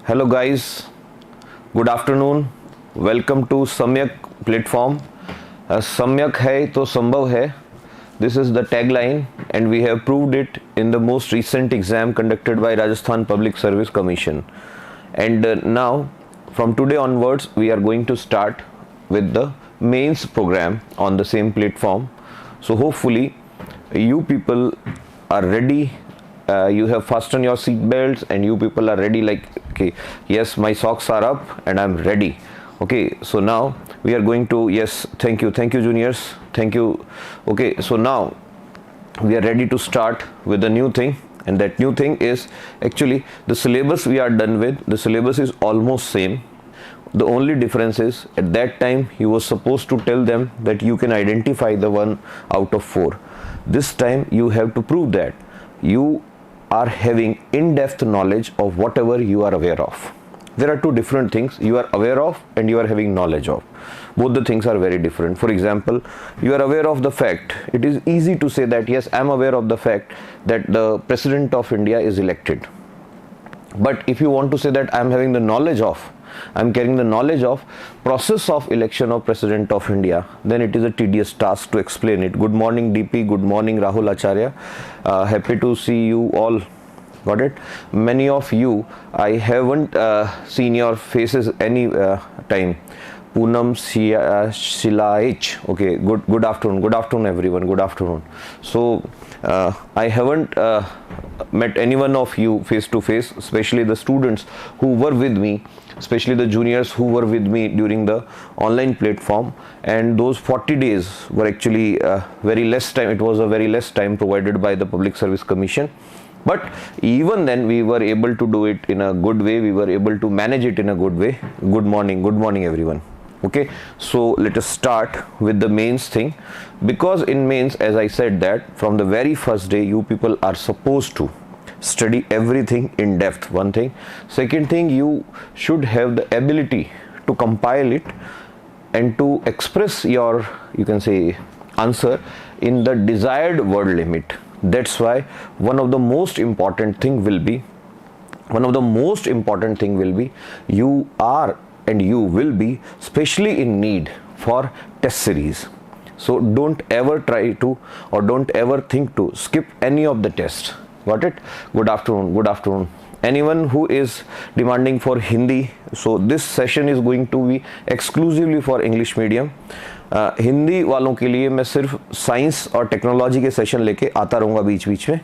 Hello guys, good afternoon. Welcome to Samyak platform. Samyak hai to sambhav hai. This is the tagline and we have proved it in the most recent exam conducted by Rajasthan Public Service Commission. And now from today onwards we are going to start with the mains program on the same platform. So hopefully you people are ready. You have fastened your seat belts and you people are ready, like, okay, yes, my socks are up and I'm ready. Okay, so now we are going to, yes, thank you juniors, thank you. Okay, so now we are ready to start with the new thing, and that new thing is actually the syllabus we are done with. The syllabus is almost same. The only difference is at that time you were supposed to tell them that you can identify the one out of 4. This time you have to prove that you are having in-depth knowledge of whatever you are aware of. There are two different things: you are aware of and you are having knowledge of. Both the things are very different. For example, you are aware of the fact. It is easy to say that yes, I am aware of the fact that the President of India is elected. But if you want to say that I am having the knowledge of, I am carrying the knowledge of process of election of President of India, then it is a tedious task to explain it. Good morning DP, good morning Rahul Acharya. Happy to see you all. Got it? Many of you, I haven't seen your faces any time. Poonam Shilaich. Okay, good afternoon everyone, good afternoon. So I haven't met any one of you face to face, especially the students who were with me, especially the juniors who were with me during the online platform. And those 40 days were actually very less time. It was a very less time provided by the Public Service Commission. But even then we were able to do it in a good way. We were able to manage it in a good way. Good morning everyone. Okay, so let us start with the mains thing, because in mains, as I said, that from the very first day you people are supposed to study everything in depth. One thing. Second thing, you should have the ability to compile it and to express your, you can say, answer in the desired word limit. That's why one of the most important thing will be you are and you will be specially in need for test series. So don't ever try to, or don't ever think to skip any of the tests. Got it? Good afternoon. Anyone who is demanding for Hindi, so this session is going to be exclusively for English medium. Hindi वालों के लिए मैं सिर्फ science और technology के session लेके आता रहूँगा बीच बीच में.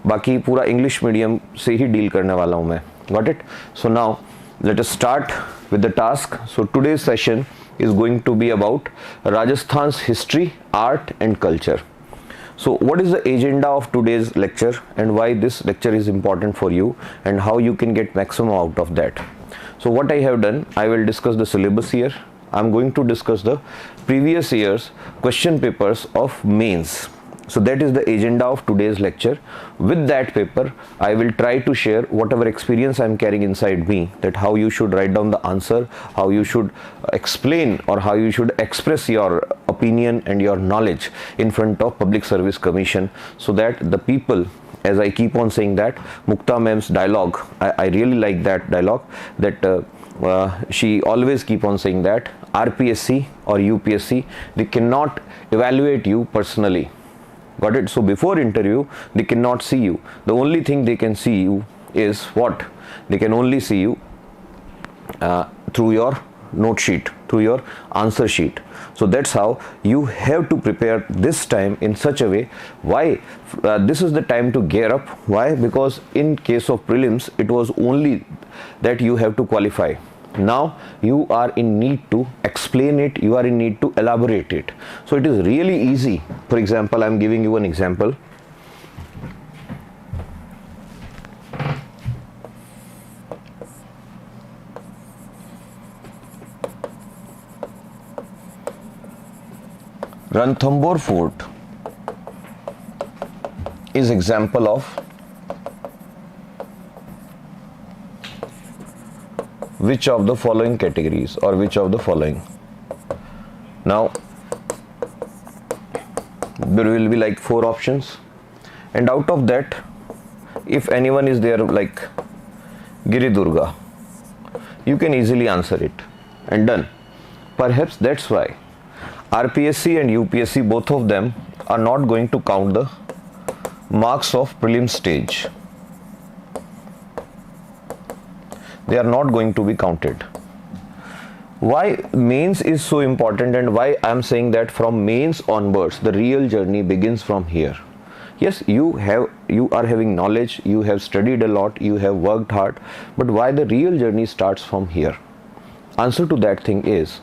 बाकी पूरा इंग्लिश मीडियम से ही डील करने वाला हूँ मैं. Got it? So now let us start with the task. So today's session is going to be about Rajasthan's history, art and culture. So what is the agenda of today's lecture and why this lecture is important for you and how you can get maximum out of that? So what I have done, I will discuss the syllabus here. I'm going to discuss the previous year's question papers of mains. So that is the agenda of today's lecture. With that paper, I will try to share whatever experience I'm carrying inside me, that how you should write down the answer, how you should explain or how you should express your opinion and your knowledge in front of Public Service Commission, so that the people, as I keep on saying that, Mukta ma'am's dialogue, I really like that dialogue, that she always keep on saying that RPSC or UPSC, they cannot evaluate you personally. Got it? So before interview, they cannot see you. The only thing they can see you is what? They can only see you through your note sheet, through your answer sheet. So that's how you have to prepare this time in such a way. Why? This is the time to gear up. Why? Because in case of prelims, it was only that you have to qualify. Now you are in need to explain it, you are in need to elaborate it. So it is really easy. For example, I am giving you an example. Ranthambore Fort is example of which of the following categories or which of the following. Now there will be like 4 options, and out of that, if anyone is there like Giri Durga, you can easily answer it and done. Perhaps that's why RPSC and UPSC, both of them, are not going to count the marks of prelim stage. They are not going to be counted. Why mains is so important, and why I am saying that from mains onwards the real journey begins from here. Yes, you are having knowledge, you have studied a lot, you have worked hard, but why the real journey starts from here? Answer to that thing is,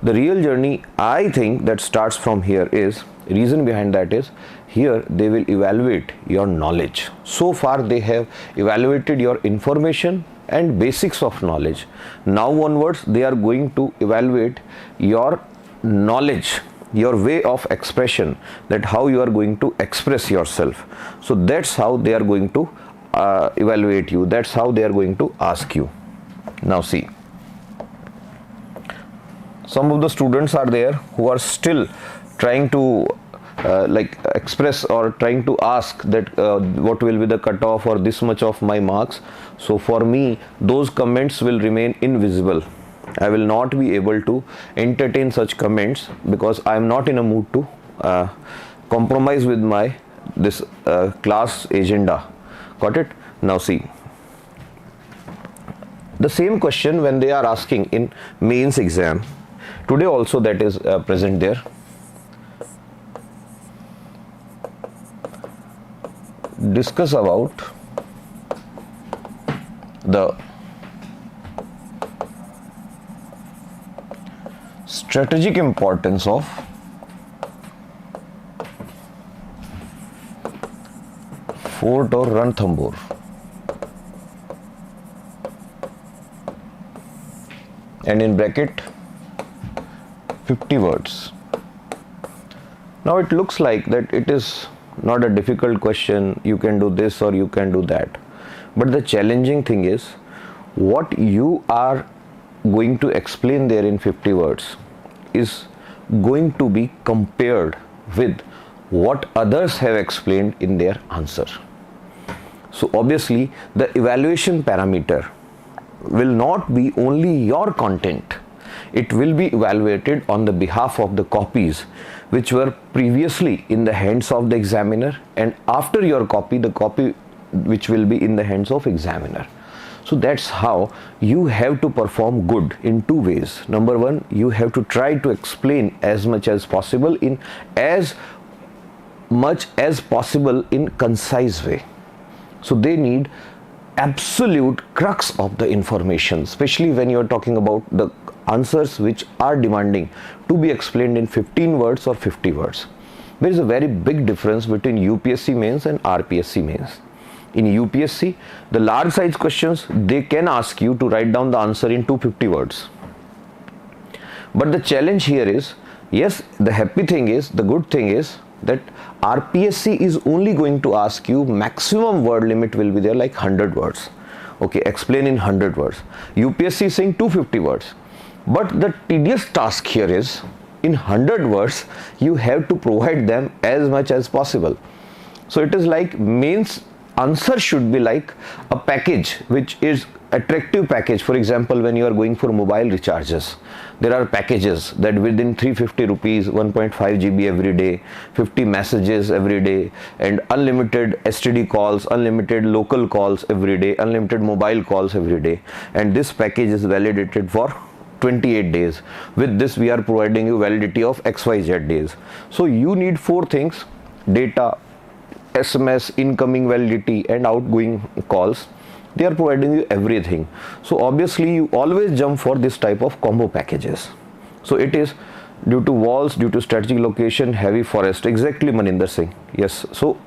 the real journey, I think, that starts from here is, reason behind that is, here they will evaluate your knowledge. So far they have evaluated your information and basics of knowledge. Now onwards they are going to evaluate your knowledge, your way of expression, that how you are going to express yourself. So that's how they are going to evaluate you, that's how they are going to ask you. Now see, some of the students are there who are still trying to express or trying to ask that what will be the cutoff or this much of my marks. So for me, those comments will remain invisible. I will not be able to entertain such comments because I am not in a mood to compromise with my class agenda. Got it? Now see, the same question when they are asking in mains exam, today also that is present there. Discuss about the strategic importance of fort or Ranthambore. And in bracket 50 words. Now it looks like that it is not a difficult question, you can do this or you can do that. But the challenging thing is, what you are going to explain there in 50 words is going to be compared with what others have explained in their answer. So obviously the evaluation parameter will not be only your content. It will be evaluated on the behalf of the copies which were previously in the hands of the examiner, and after your copy, the copy which will be in the hands of examiner. So that's how you have to perform good in two ways. Number one, you have to try to explain as much as possible in concise way. So they need absolute crux of the information, especially when you are talking about the answers which are demanding to be explained in 15 words or 50 words. There is a very big difference between UPSC mains and RPSC mains. In UPSC, the large size questions, they can ask you to write down the answer in 250 words. But the challenge here is, yes, the happy thing is, the good thing is that RPSC is only going to ask you, maximum word limit will be there like 100 words. Okay, explain in 100 words. UPSC is saying 250 words. But the tedious task here is, in 100 words, you have to provide them as much as possible. So it is like mains answer should be like a package which is attractive package. For example, when you are going for mobile recharges, there are packages that within 350 rupees, 1.5 GB every day, 50 messages every day, and unlimited STD calls, unlimited local calls every day, unlimited mobile calls every day, and this package is validated for 28 days. With this we are providing you validity of XYZ days. So you need four things: data, SMS, incoming validity, and outgoing calls. They are providing you everything. So obviously you always jump for this type of combo packages. So it is due to walls, due to strategic location, heavy forest. Exactly, Maninder Singh. Yes. So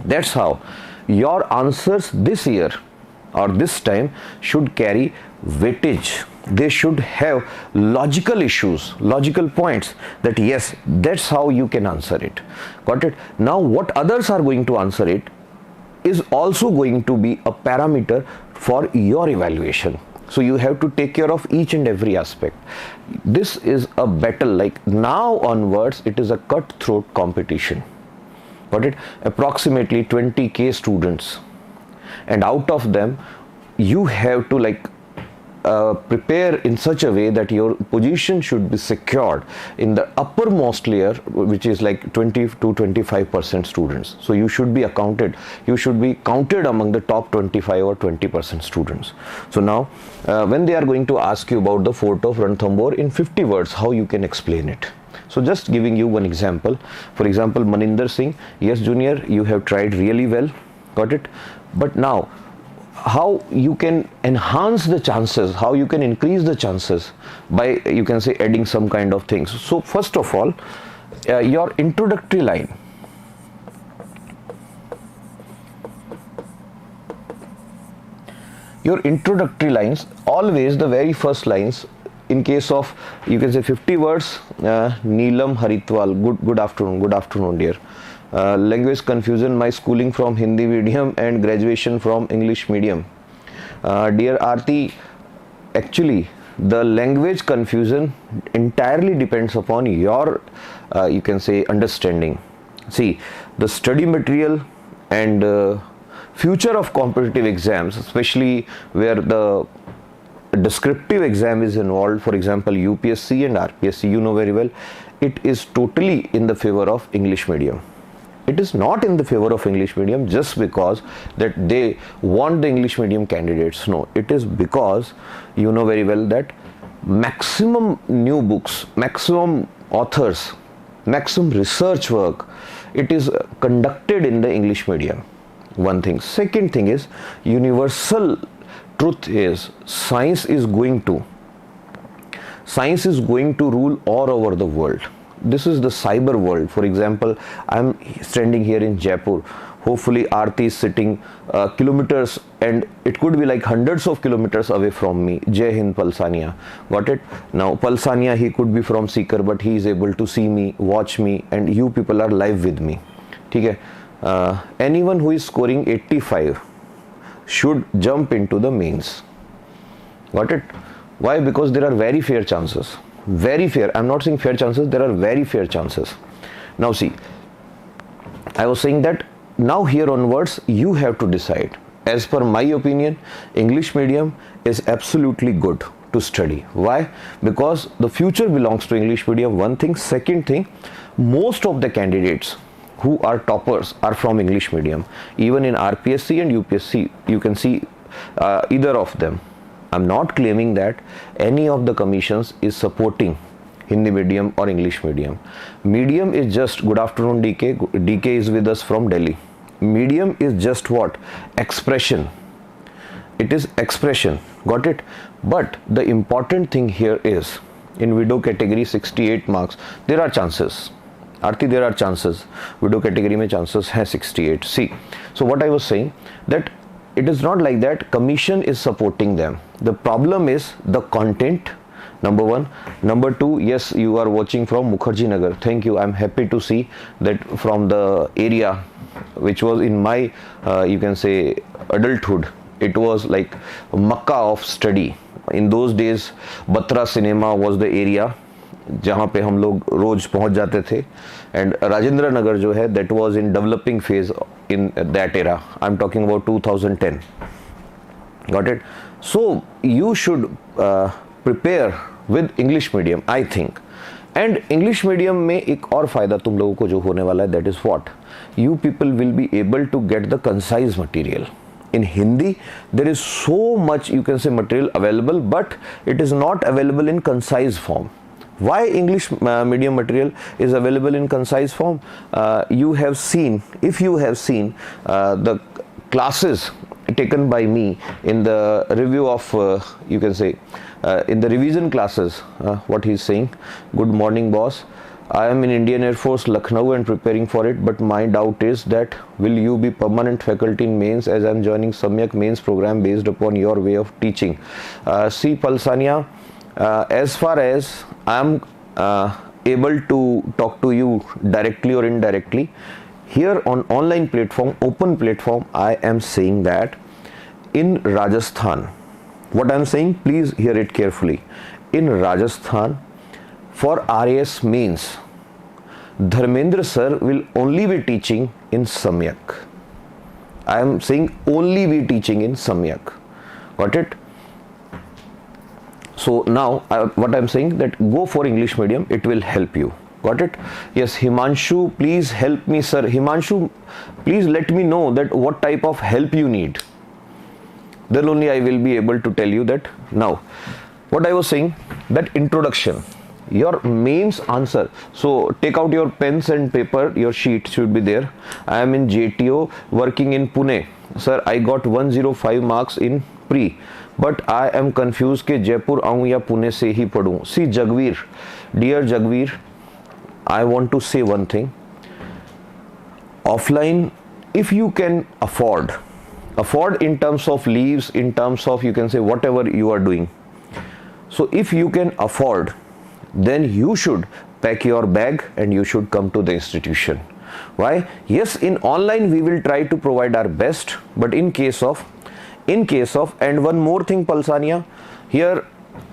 that's how your answers this year or this time should carry weightage. They should have logical issues, logical points, that yes, that's how you can answer it. Got it? Now what others are going to answer it is also going to be a parameter for your evaluation. So you have to take care of each and every aspect. This is a battle, like now onwards it is a cutthroat competition. Got it? Approximately 20k students, and out of them you have to prepare in such a way that your position should be secured in the uppermost layer, which is like 20 to 25% students. So you should be counted among the top 25 or 20% students. So now when they are going to ask you about the fort of Ranthambore in 50 words, how you can explain it? So just giving you one example. For example, Maninder Singh, yes junior, you have tried really well, got it, but now how you can enhance the chances, how you can increase the chances by, you can say, adding some kind of things. So first of all, your introductory line, always the very first lines, in case of, you can say, 50 words, Neelam Haritwal, good afternoon dear. Language confusion, my schooling from Hindi medium and graduation from English medium. Dear Aarti, actually the language confusion entirely depends upon your, you can say, understanding. See, the study material and future of competitive exams, especially where the descriptive exam is involved, for example UPSC and RPSC, you know very well, it is totally in the favor of English medium. It is not in the favor of English medium just because that they want the English medium candidates. No, it is because you know very well that maximum new books, maximum authors, maximum research work, it is conducted in the English medium. One thing. Second thing is, universal truth is science is going to rule all over the world. This is the cyber world. For example, I am standing here in Jaipur. Hopefully Aarti is sitting kilometers, and it could be like hundreds of kilometers away from me. Jai Hind Palsania. Got it? Now Palsania, he could be from Seeker, but he is able to see me, watch me, and you people are live with me. Okay? Anyone who is scoring 85 should jump into the mains. Got it? Why? Because there are very fair chances. Very fair. I'm not saying fair chances, there are very fair chances. Now see, I was saying that now here onwards you have to decide. As per my opinion, English medium is absolutely good to study. Why? Because the future belongs to English medium, one thing. Second thing, most of the candidates who are toppers are from English medium. Even in RPSC and UPSC, you can see either of them. I'm not claiming that any of the commissions is supporting Hindi medium or English medium. Medium is just, good afternoon DK, DK is with us from Delhi. Medium is just what? Expression. It is expression. Got it? But the important thing here is, in video category 68 marks, there are chances. Aarti, there are chances. Video category mein chances hai 68. See, so what I was saying, that it is not like that commission is supporting them. The problem is the content, number one. Number two, yes, you are watching from Mukherjee Nagar. Thank you. I'm happy to see that from the area which was in my, you can say, adulthood. It was like Makkah of study. In those days, Batra Cinema was the area जहाँ पे हम लोग रोज पहुँच जाते थे, and Rajendra Nagar जो है, that was in developing phase in that era. I'm talking about 2010. Got it? So you should prepare with English medium, I think. And English medium में एक और फायदा तुम लोगों को जो होने वाला है, that is what? You people will be able to get the concise material. In Hindi, there is so much, you can say, material available, but it is not available in concise form. Why English medium material is available in concise form? You have seen, if you have seen the classes taken by me in the review of, you can say, in the revision classes, what he is saying, good morning boss, I am in Indian Air Force Lucknow and preparing for it, but my doubt is that will you be permanent faculty in mains, as I am joining Samyak mains program based upon your way of teaching. See Palsania, as far as I am able to talk to you directly or indirectly, here on online platform, open platform, I am saying that in Rajasthan, what I am saying, please hear it carefully. In Rajasthan, for RAS mains, Dharmendra sir will only be teaching in Samyak. I am saying only be teaching in Samyak. Got it? So now what I'm saying, that go for English medium, it will help you. Got it? Yes, Himanshu, please help me, sir. Himanshu, please let me know that what type of help you need. Then only I will be able to tell you that. Now, what I was saying, that introduction, your mains answer. So take out your pens and paper, your sheet should be there. I am in JTO working in Pune. Sir, I got 105 marks in pre, but I am confused कि जयपुर आऊँ या पुणे से ही पढ़ूँ. See Jagveer, dear Jagveer, I want to say one thing. Offline, if you can afford in terms of leaves, in terms of, you can say, whatever you are doing. So if you can afford, then you should pack your bag and you should come to the institution. Why? Yes, in online we will try to provide our best, but in case of, and one more thing, Palsania, here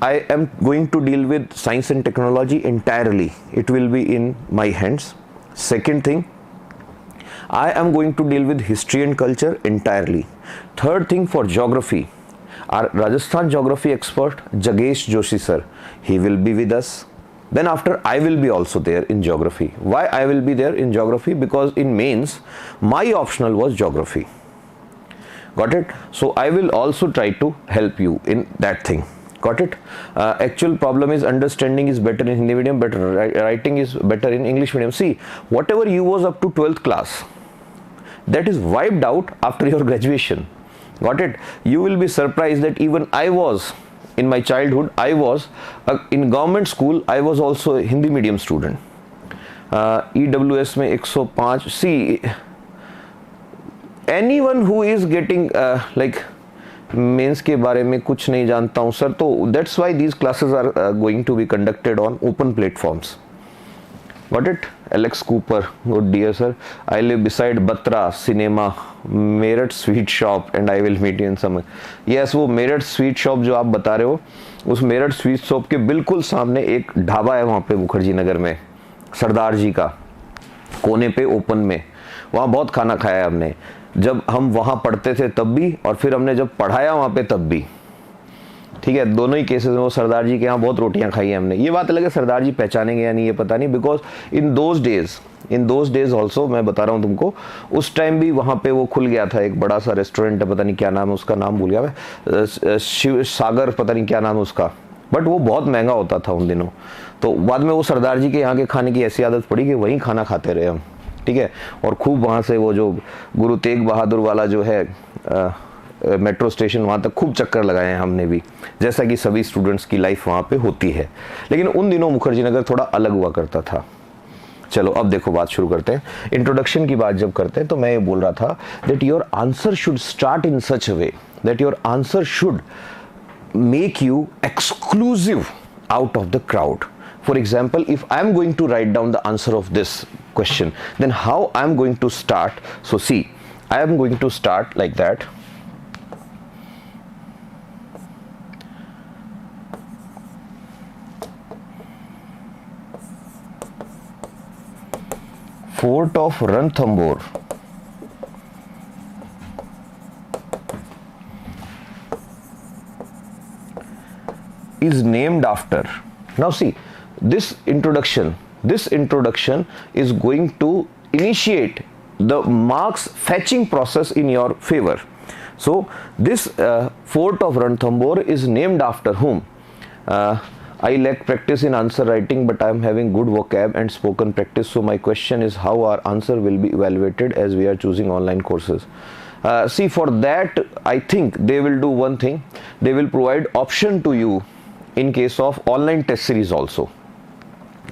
I am going to deal with science and technology entirely. It will be in my hands. Second thing, I am going to deal with history and culture entirely. Third thing, for geography, our Rajasthan geography expert Jagesh Joshi sir, he will be with us. Then after, I will be also there in geography. Why I will be there in geography? Because in mains my optional was geography. Got it? So I will also try to help you in that thing. Got it? Actual problem is understanding is better in Hindi medium, but writing is better in English medium. See, whatever you was up to 12th class, that is wiped out after your graduation. Got it? You will be surprised that even I was, in my childhood, I was in government school, I was also a Hindi medium student. EWS में 105. See, anyone who is getting like mains के बारे में कुछ नहीं जानता हूँ sir, तो that's why these classes are going to be conducted on open platforms. Got it? Alex Cooper, good dear sir, I live beside Batra cinema, Meerut sweet shop, and I will meet you in summer. Yes, वो Meerut sweet shop जो आप बता रहे हो, उस Meerut sweet shop के बिल्कुल सामने एक ढाबा है वहाँ पे मुखर्जी नगर में, सरदार जी का, कोने पे ओपन में. वहाँ बहुत खाना खाया है हमने, जब हम वहाँ पढ़ते थे तब भी, और फिर हमने जब पढ़ाया वहाँ पे तब भी. ठीक है, दोनों ही केसेस में वो सरदार जी के यहाँ बहुत रोटियाँ खाई हैं हमने. ये बात अलग है सरदार जी पहचानेंगे या नहीं ये पता नहीं, because in those days also, मैं बता रहा हूँ तुमको, उस टाइम भी वहाँ पे वो खुल गया था एक बड़ा सा रेस्टोरेंट है, पता नहीं क्या नाम है उसका, नाम भूल गया मैं, शिव सागर, पता नहीं क्या नाम है उसका, बट वो बहुत महंगा होता था उन दिनों. तो बाद में वो सरदार जी के यहाँ के खाने की ऐसी आदत पड़ी कि वहीं खाना खाते रहे हम. ठीक है, और खूब वहाँ से वो जो गुरु तेग बहादुर वाला जो है मेट्रो स्टेशन, वहाँ तक खूब चक्कर लगाए हैं हमने भी, जैसा कि सभी स्टूडेंट्स की लाइफ वहाँ पे होती है. लेकिन उन दिनों मुखर्जी नगर थोड़ा अलग हुआ करता था. चलो अब देखो बात शुरू करते हैं. इंट्रोडक्शन की बात जब करते हैं तो मैं ये बोल रहा था that your answer should start in such a way that your answer should make you exclusive out of the crowd. For example, if I am going to write down the answer of this question, then how I am going to start? So see, I am going to start like that. Fort of Ranthambore is named after. Now see, this introduction is going to initiate the marks fetching process in your favor. So this fort of Ranthambore is named after whom? I lack practice in answer writing, but I am having good vocab and spoken practice. So my question is, how our answer will be evaluated as we are choosing online courses? See, for that I think they will do one thing. They will provide option to you in case of online test series also.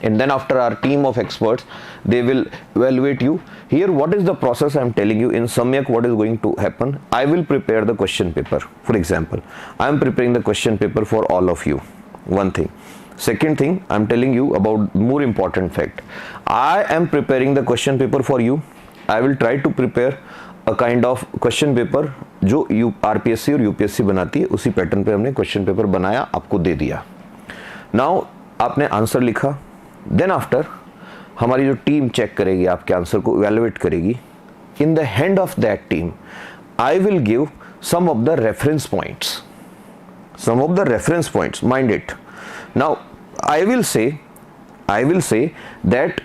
And then after our team of experts, they will evaluate you. Here, what is the process I am telling you in Samyak? What is going to happen? I will prepare the question paper. For example, I am preparing the question paper for all of you. One thing. Second thing, I am telling you about more important fact. I am preparing the question paper for you. I will try to prepare a kind of question paper जो RPSC और UPSC बनाती है, उसी pattern पे हमने question paper बनाया, आपको दे दिया. नाउ आपने आंसर लिखा. देन आफ्टर हमारी जो टीम चेक करेगी, आपके आंसर को इवैल्यूएट करेगी. In the hand of that team I will give some of the reference points. some of the reference points, mind it. Now I will say that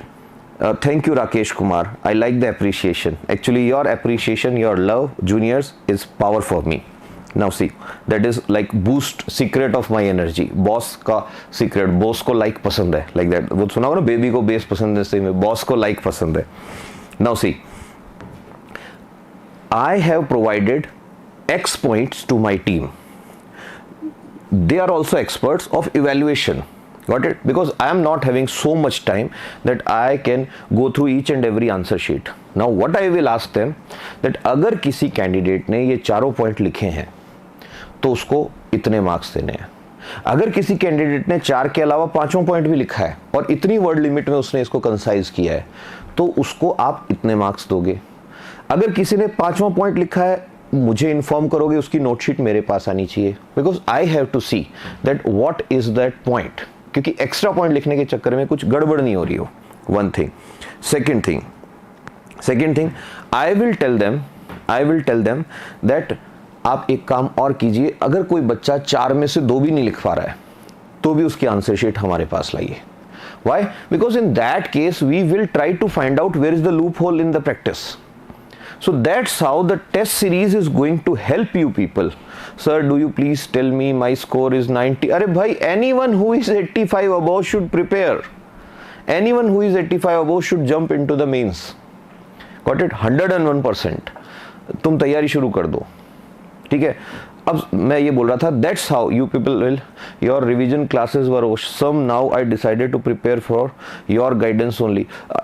thank you Rakesh Kumar, I like the appreciation. Actually your appreciation, your love juniors is power for me. Now see, that is like boost secret of my energy. Boss का secret, boss को like पसंद है, like that. वो सुना होगा ना, baby को base पसंद है, same है, बॉस को like पसंद है. Now see, I have provided X points to my team. They are also experts of evaluation. Got it? Because I am not having so much time that I can go through each and every answer sheet. Now what I will ask them, that अगर किसी candidate ने ये चारों point लिखे हैं तो उसको इतने मार्क्स देने हैं. अगर किसी कैंडिडेट ने 4 के अलावा 5वां पॉइंट भी लिखा है और इतनी वर्ड लिमिट में उसने इसको कंसाइज किया है तो उसको आप इतने मार्क्स दोगे. अगर किसी ने 5वां पॉइंट लिखा है, मुझे इन्फॉर्म करोगे, उसकी नोटशीट मेरे पास आनी चाहिए, because I have to see that what is that point, क्योंकि एक्स्ट्रा पॉइंट लिखने के चक्कर में कुछ गड़बड़ नहीं हो रही हो. One thing. Second thing, I will tell them that आप एक काम और कीजिए, अगर कोई बच्चा 4 में से 2 भी नहीं लिख पा रहा है तो भी उसकी आंसर शीट हमारे पास लाइए. Why? Because in that case we will try to find out where is the loophole in the practice. So that's how the test series is going to help you people. Sir, do you please tell me my score is 90? अरे भाई, anyone who is 85 above should prepare. Anyone who is 85 above should jump into the mains. Got it? 101%. तुम तैयारी शुरू कर दो. ठीक है. अब मैं ये बोल रहा था, that's how you people will, your revision classes were awesome. Now I decided to prepare for your guidance only.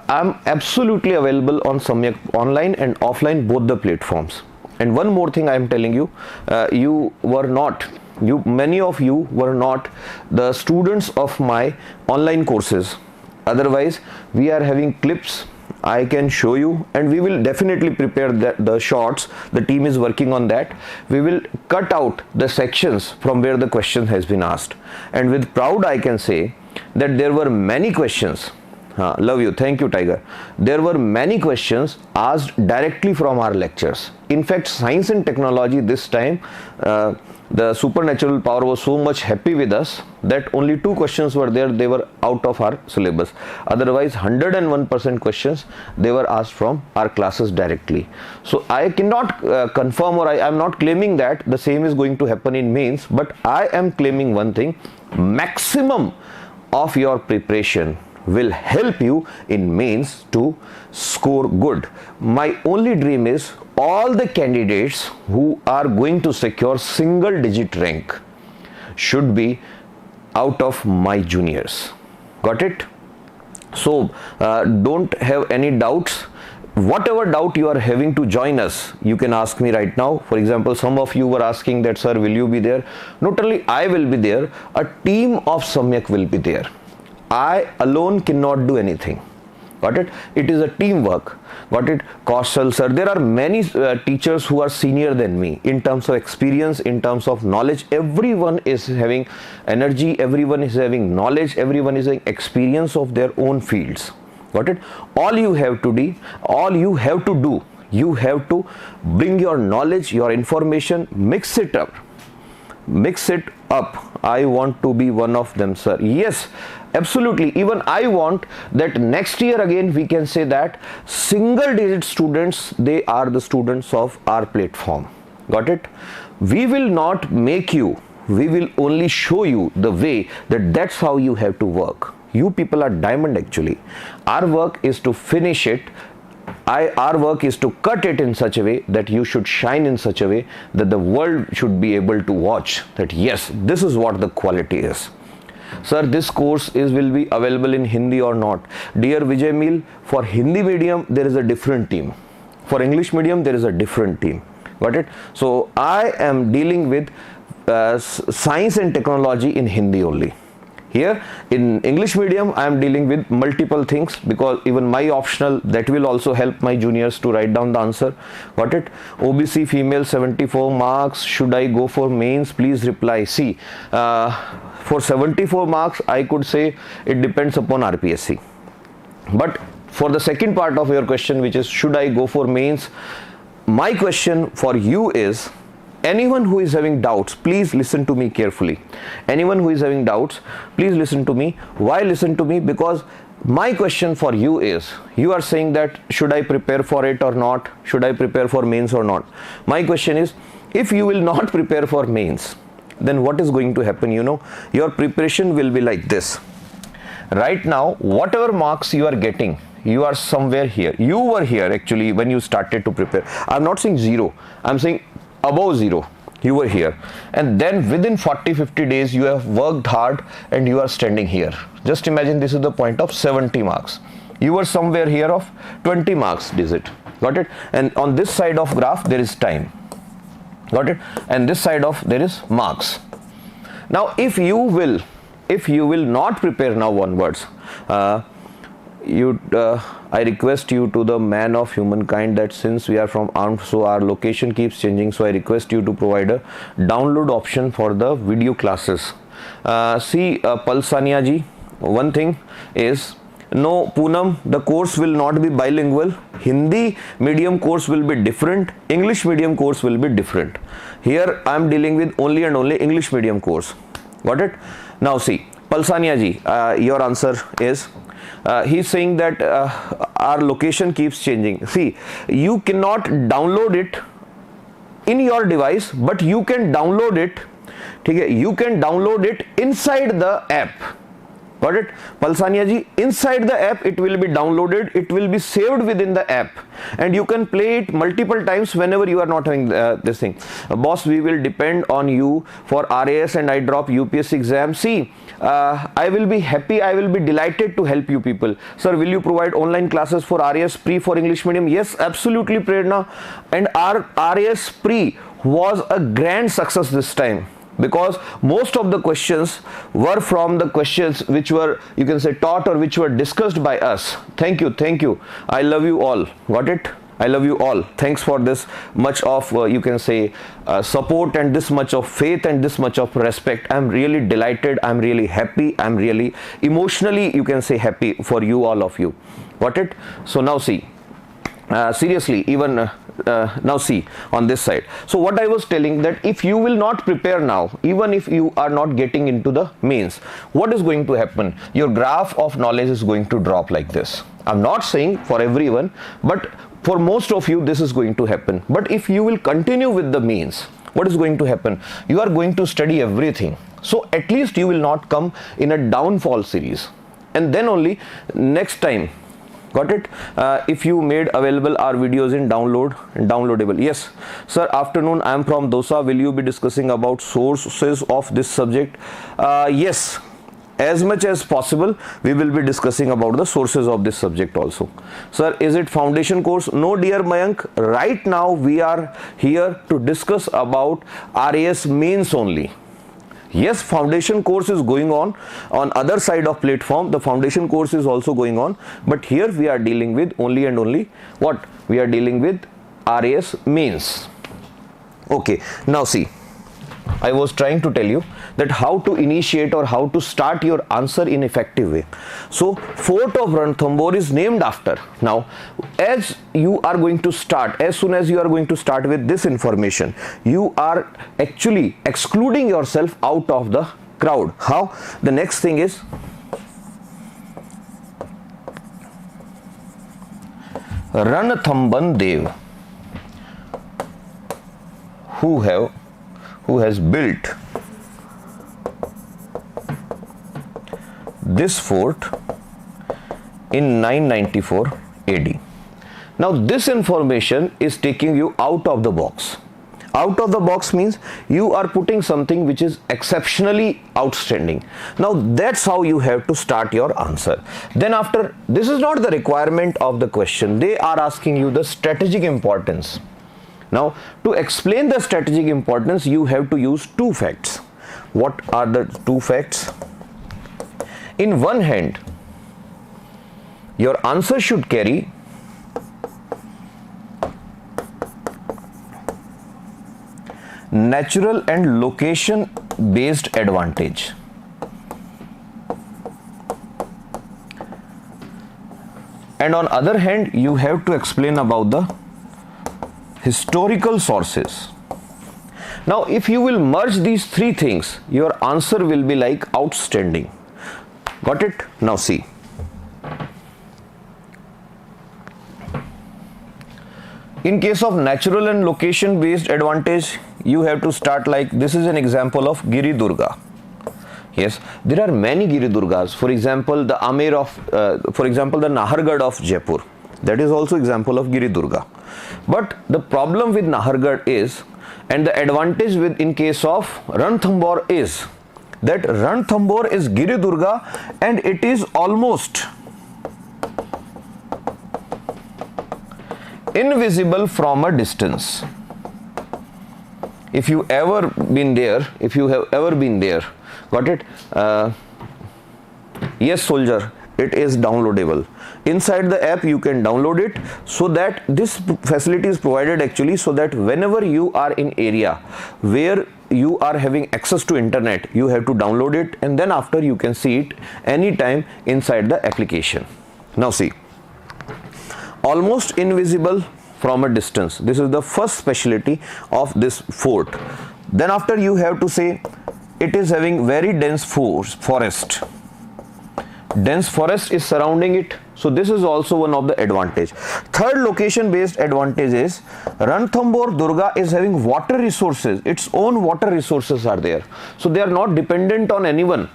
I'm absolutely available on Samyak online and offline, both the platforms. And one more thing I am telling you, many of you were not the students of my online courses. Otherwise we are having clips I can show you, and we will definitely prepare the shorts. The team is working on that. We will cut out the sections from where the question has been asked, and with proud I can say that there were many questions. Love you, thank you Tiger. There were many questions asked directly from our lectures. In fact, science and technology this time, the supernatural power was so much happy with us that only 2 questions were there. They were out of our syllabus. Otherwise 101% questions they were asked from our classes directly. So I cannot confirm, or I am not claiming that the same is going to happen in mains, but I am claiming one thing: maximum of your preparation will help you in mains to score good. My only dream is all the candidates who are going to secure single digit rank should be out of my juniors. Got it? So don't have any doubts. Whatever doubt you are having to join us, you can ask me right now. For example, some of you were asking that, sir, will you be there? Not only I will be there, a team of Samyak will be there. I alone cannot do anything. Got it? It is a teamwork. Got it? Kaushal sir, there are many teachers who are senior than me in terms of experience, in terms of knowledge. Everyone is having energy, everyone is having knowledge, everyone is having experience of their own fields. Got it? All you have to do, you have to bring your knowledge, your information, mix it up. I want to be one of them, sir. Yes, absolutely. Even I want that next year again we can say that single digit students, they are the students of our platform. Got it? We will not make you, we will only show you the way that that's how you have to work. You people are diamond actually. Our work is to finish it. Our work is to cut it in such a way that you should shine in such a way that the world should be able to watch that yes, this is what the quality is. Sir, this course will be available in Hindi or not? Dear Vijay Mil, for Hindi medium there is a different team. For English medium there is a different team. Got it? So I am dealing with science and technology in Hindi only. Here in English medium I am dealing with multiple things, because even my optional, that will also help my juniors to write down the answer. Got it? OBC female 74 marks, should I go for mains? Please reply. See, for 74 marks I could say it depends upon RPSC, but for the second part of your question, which is should I go for mains, my question for you is, anyone who is having doubts, please listen to me carefully. Anyone who is having doubts, please listen to me. Why listen to me? Because my question for you is, you are saying that should I prepare for it or not? Should I prepare for mains or not? My question is, if you will not prepare for mains, then what is going to happen? You know, your preparation will be like this. Right now, whatever marks you are getting, you are somewhere here. You were here actually when you started to prepare. I'm not saying zero, I'm saying above zero. You were here, and then within 40-50 days you have worked hard and you are standing here. Just imagine this is the point of 70 marks. You were somewhere here of 20 marks, is it? Got it? And on this side of graph there is time. Got it? And this side of there is marks. Now if you will not prepare now onwards, I request you, to the man of humankind, that since we are from armed, so our location keeps changing, so I request you to provide a download option for the video classes. Palsania ji, one thing is, no, Poonam, the course will not be bilingual. Hindi medium course will be different, English medium course will be different. Here I am dealing with only and only English medium course. Got it? Now see, Palsania ji, your answer is, he's saying that our location keeps changing. See, you cannot download it in your device, but you can download it. Okay, you can download it inside the app. Got it? Palsania ji, inside the app it will be downloaded, it will be saved within the app, and you can play it multiple times whenever you are not having this thing. Boss, we will depend on you for RAS and I drop UPSC exam. See, I will be happy, I will be delighted to help you people. Sir, will you provide online classes for RAS pre for English medium? Yes, absolutely, Prerna. And our RAS pre was a grand success this time, because most of the questions were from the questions which were, you can say, taught or which were discussed by us. Thank you, thank you. I love you all. Got it? I love you all. Thanks for this much of, you can say, support and this much of faith and this much of respect. I'm really delighted. I'm really happy. I'm really emotionally, you can say, happy for you, all of you. Got it? So now see, seriously, even now see on this side. So what I was telling, that if you will not prepare now, even if you are not getting into the mains, what is going to happen? Your graph of knowledge is going to drop like this. I'm not saying for everyone, but for most of you this is going to happen. But if you will continue with the mains, what is going to happen? You are going to study everything, so at least you will not come in a downfall series, and then only next time. Got it? If you made available our videos in downloadable. Yes, sir, afternoon, I am from Dosa. Will you be discussing about sources of this subject? Yes, as much as possible we will be discussing about the sources of this subject also. Sir, is it foundation course? No, dear Mayank, right now we are here to discuss about RAS mains only. Yes, foundation course is going on other side of platform. The foundation course is also going on, but here we are dealing with only and only what? We are dealing with RAS mains. Okay, now see, I was trying to tell you that how to initiate or how to start your answer in effective way. So Fort of Ranthambore is named after. Now as you are going to start, as soon as you are going to start with this information, you are actually excluding yourself out of the crowd. How? The next thing is, Ranathamban Dev, who has built this fort in 994 AD. Now this information is taking you out of the box. Out of the box means you are putting something which is exceptionally outstanding. Now that's how you have to start your answer. Then after, this is not the requirement of the question. They are asking you the strategic importance. Now to explain the strategic importance, you have to use two facts. What are the two facts? In one hand, your answer should carry natural and location based advantage. And on other hand, you have to explain about the historical sources. Now if you will merge these three things, your answer will be like outstanding. Got it? Now see. In case of natural and location based advantage, you have to start like, this is an example of Giri Durga. Yes, there are many Giri Durgas. For example, the Amer of, the Nahargarh of Jaipur. That is also example of Giri Durga. But the problem with Nahargarh is, and the advantage with in case of Ranthambore is, that Ranthambore is Giri Durga and it is almost invisible from a distance. If you ever been there, if you have ever been there, got it? Yes, soldier, it is downloadable. Inside the app you can download it, so that this facility is provided actually so that whenever you are in area where you are having access to internet, you have to download it, and then after you can see it anytime inside the application. Now see, almost invisible from a distance. This is the first specialty of this fort. Then after you have to say it is having very dense forest. Dense forest is surrounding it. So this is also one of the advantage. Third location based advantage is Ranthambore Durga is having water resources. Its own water resources are there. So they are not dependent on anyone.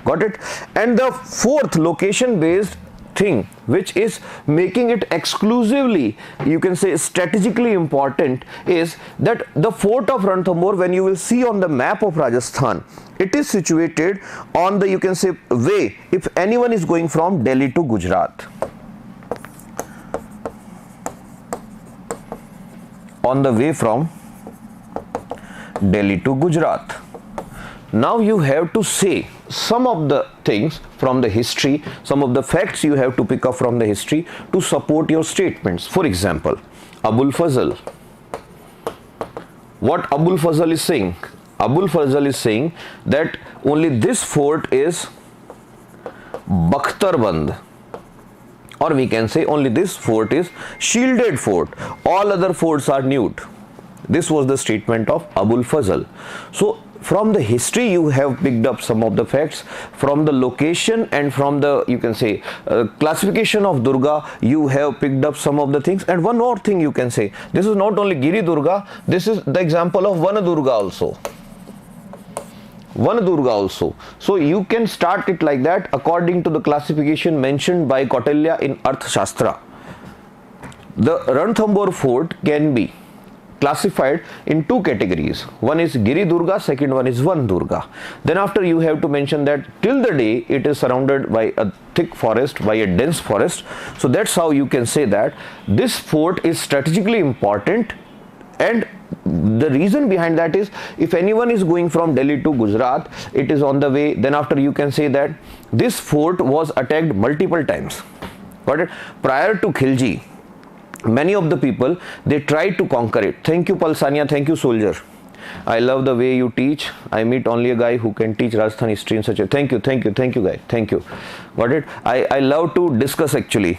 Got it? And the fourth location based thing which is making it exclusively, you can say strategically important, is that the fort of Ranthambore, when you will see on the map of Rajasthan, it is situated on the, you can say, way if anyone is going from Delhi to Gujarat. On the way from Delhi to Gujarat. Now you have to say some of the things from the history, some of the facts you have to pick up from the history to support your statements. For example, Abul Fazl. What Abul Fazl is saying? Abul Fazl is saying that only this fort is Bakhtarband, or we can say only this fort is shielded fort. All other forts are nude. This was the statement of Abul Fazl. So from the history you have picked up some of the facts, from the location and from the, you can say, classification of Durga, you have picked up some of the things. And one more thing you can say, this is not only Giri Durga, this is the example of Vana Durga also. Vana Durga also. So you can start it like that according to the classification mentioned by Kautilya in Arth Shastra. The Ranthambore fort can be classified in two categories. One is Giri Durga, second one is Van Durga. Then after you have to mention that till the day it is surrounded by a thick forest, by a dense forest. So that's how you can say that this fort is strategically important. And the reason behind that is, if anyone is going from Delhi to Gujarat, it is on the way. Then after you can say that this fort was attacked multiple times. Got it? Prior to Khilji, many of the people, they tried to conquer it. Thank you, Palsania. Thank you, soldier. I love the way you teach. I meet only a guy who can teach Rajasthan history in such a... Thank you, guy. Thank you. Got it? I love to discuss actually.